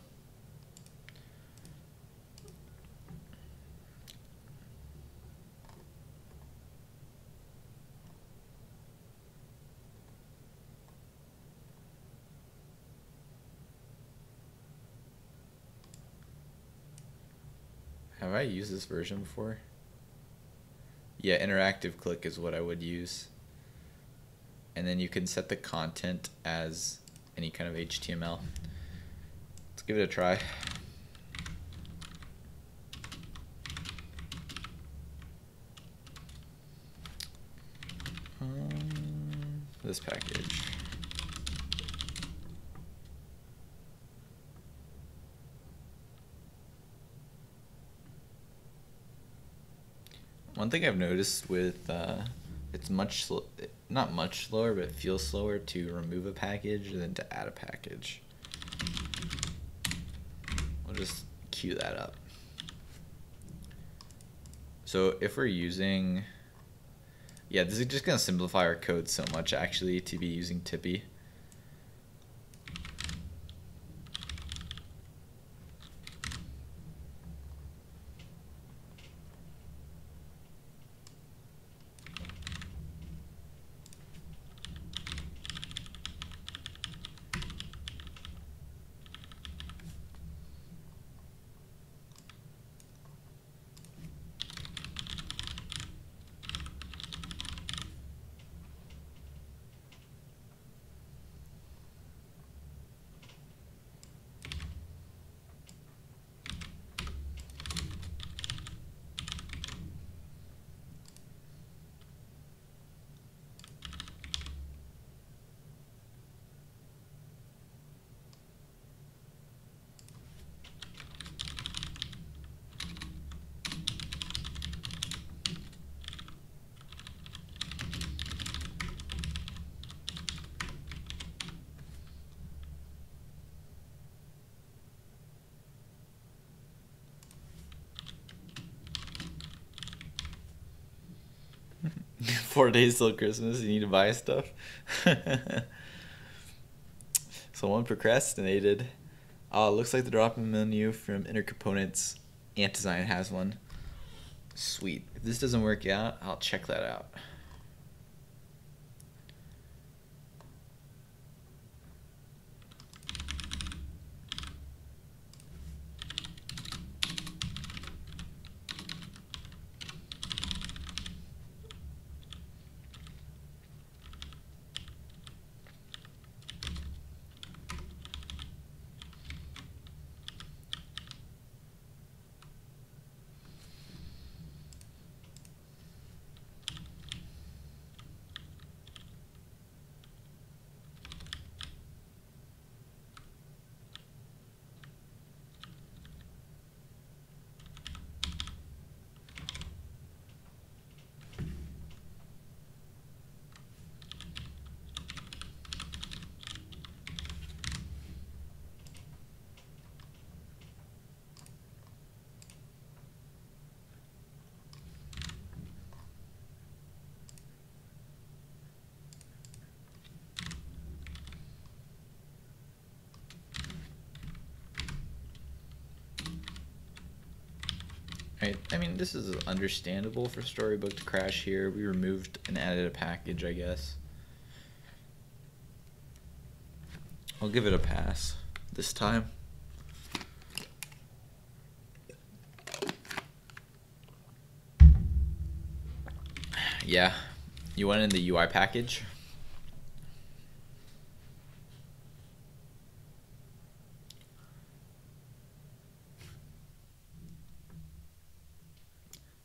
Have I used this version before? Yeah, interactive click is what I would use. And then you can set the content as any kind of HTML. Let's give it a try. This package. One thing I've noticed with it's not much slower, but it feels slower to remove a package than to add a package. I'll just queue that up. So if we're using, yeah, this is just gonna simplify our code so much actually to be using Tippy. Four days till Christmas, you need to buy stuff. Someone procrastinated. Oh, it looks like the drop-in menu from Inner Components Antdesign has one. Sweet. If this doesn't work out, I'll check that out. Right. I mean, this is understandable for Storybook to crash here. We removed and added a package, I guess. I'll give it a pass this time. Yeah. You went in the UI package?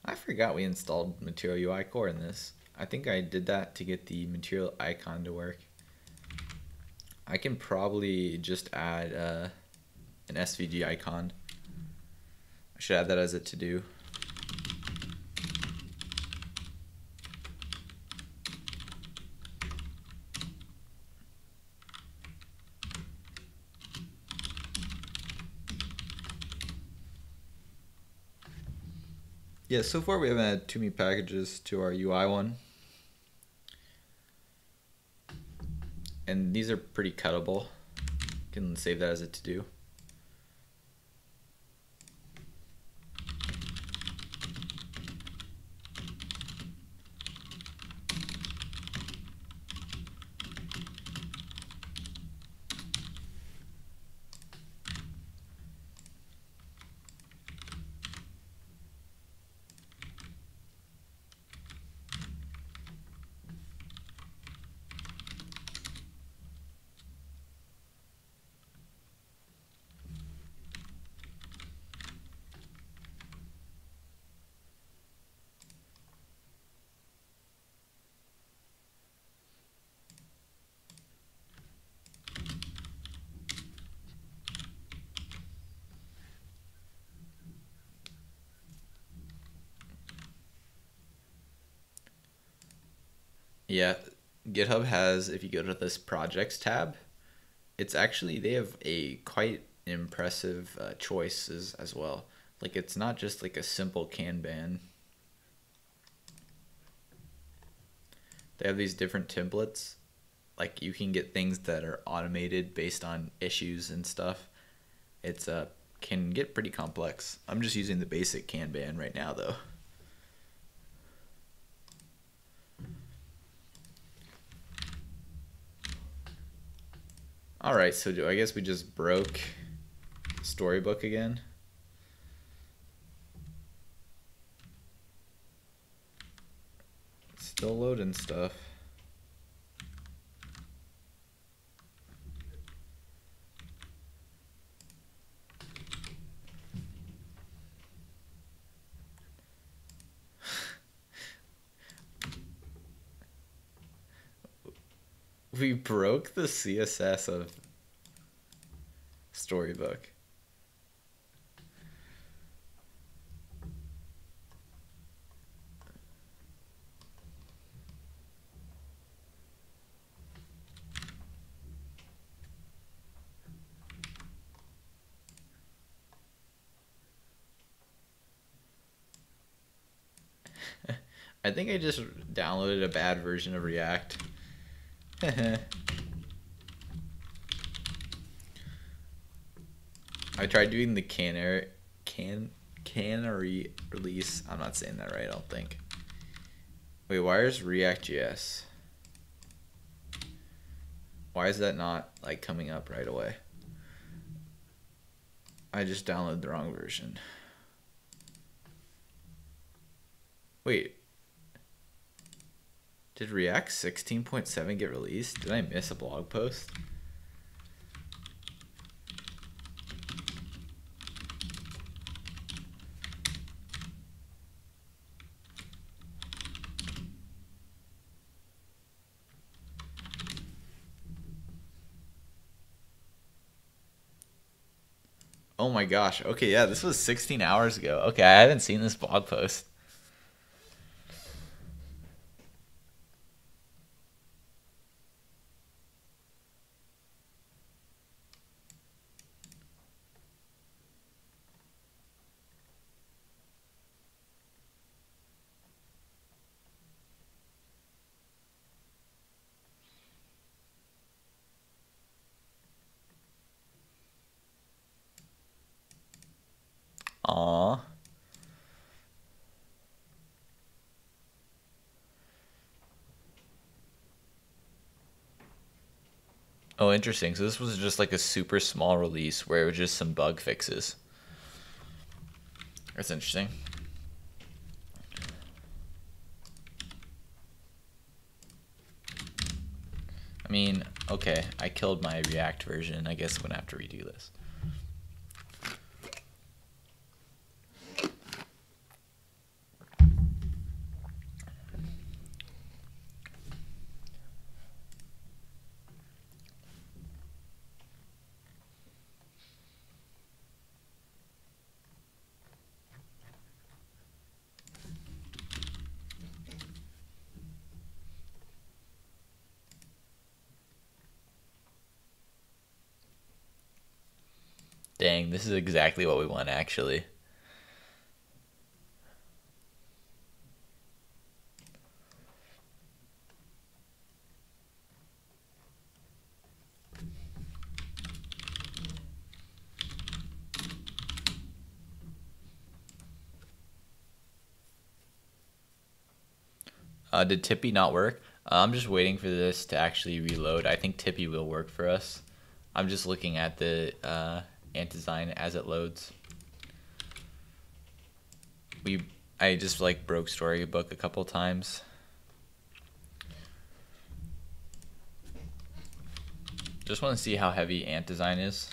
I forgot we installed Material UI Core in this. I think I did that to get the material icon to work. I can probably just add an SVG icon. I should add that as a to-do. Yeah, so far we haven't added too many packages to our UI one. And these are pretty cuttable. Can save that as a to-do. Yeah, GitHub has, if you go to this projects tab, it's actually, they have a quite impressive choices as well. Like it's not just like a simple Kanban. They have these different templates. Like you can get things that are automated based on issues and stuff. It's can get pretty complex. I'm just using the basic Kanban right now though. All right, so I guess we just broke Storybook again. Still loading stuff. We broke the CSS of Storybook. I think I just downloaded a bad version of React. I tried doing the canary release. I'm not saying that right, I don't think. Wait, why is React.js? Why is that not like coming up right away? I just downloaded the wrong version. Wait. Did React 16.7 get released? Did I miss a blog post? Oh my gosh. Okay, yeah, this was 16 hours ago. Okay, I haven't seen this blog post. Aww. Oh, interesting. So this was just like a super small release where it was just some bug fixes. That's interesting. I mean, okay, I killed my React version. I guess I'm gonna have to redo this. Dang, this is exactly what we want, actually. Did Tippy not work? I'm just waiting for this to actually reload. I think Tippy will work for us. I'm just looking at the ant design as it loads. I just like broke Storybook a couple times. Just want to see how heavy ant design is.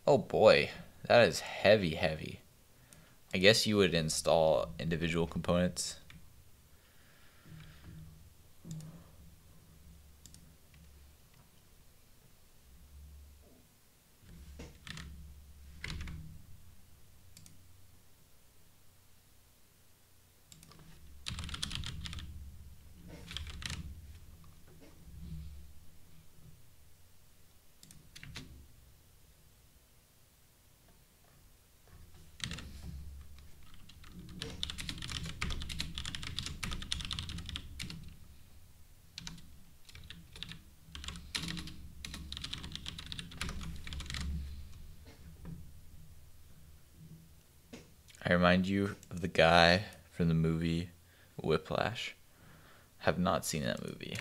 Oh boy, that is heavy, heavy. I guess you would install individual components. I remind you of the guy from the movie Whiplash. Have not seen that movie.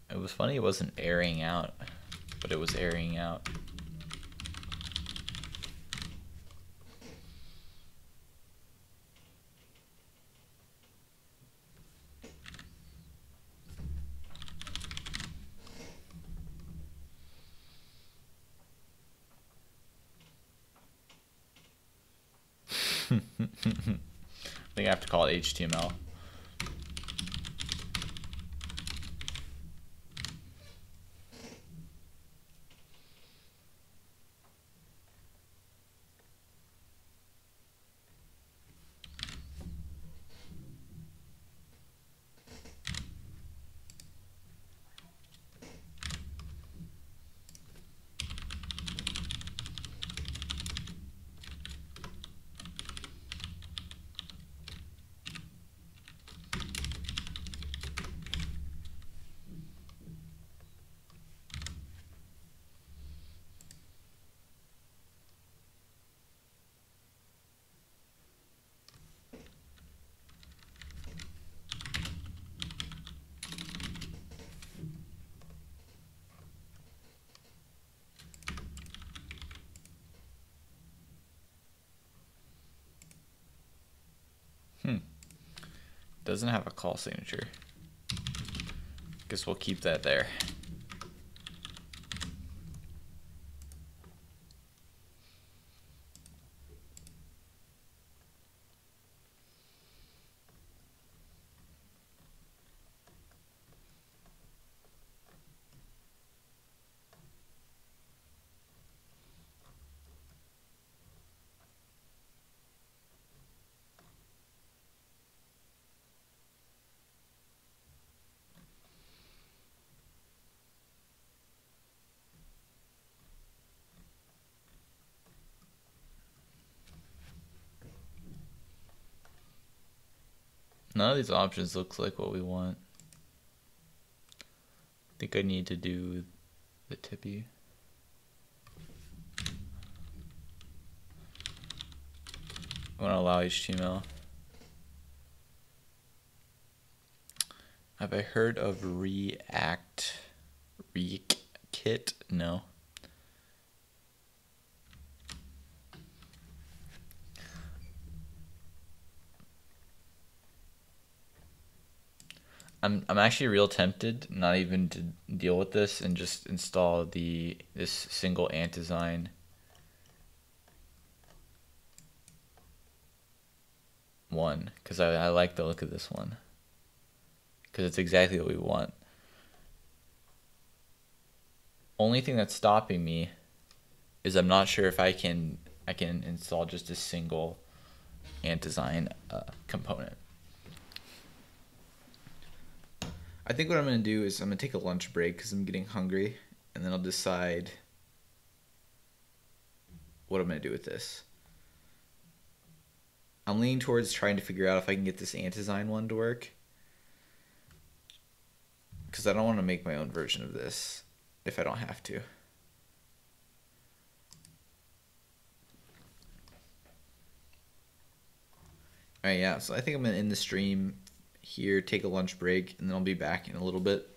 It was funny it wasn't airing out, but it was airing out. I think I have to call it HTML. Doesn't have a call signature. Guess we'll keep that there. None of these options looks like what we want. I think I need to do the tippy. I want to allow HTML. Have I heard of React Kit? No. I'm actually real tempted not even to deal with this and just install this single antizyme one, because I like the look of this one, because it's exactly what we want. Only thing that's stopping me is I'm not sure if I can install just a single antizyme component. I think what I'm going to do is I'm going to take a lunch break because I'm getting hungry, and then I'll decide what I'm going to do with this. I'm leaning towards trying to figure out if I can get this antizyme one to work, because I don't want to make my own version of this if I don't have to. Alright, yeah, so I think I'm going to end the stream here, take a lunch break, and then I'll be back in a little bit.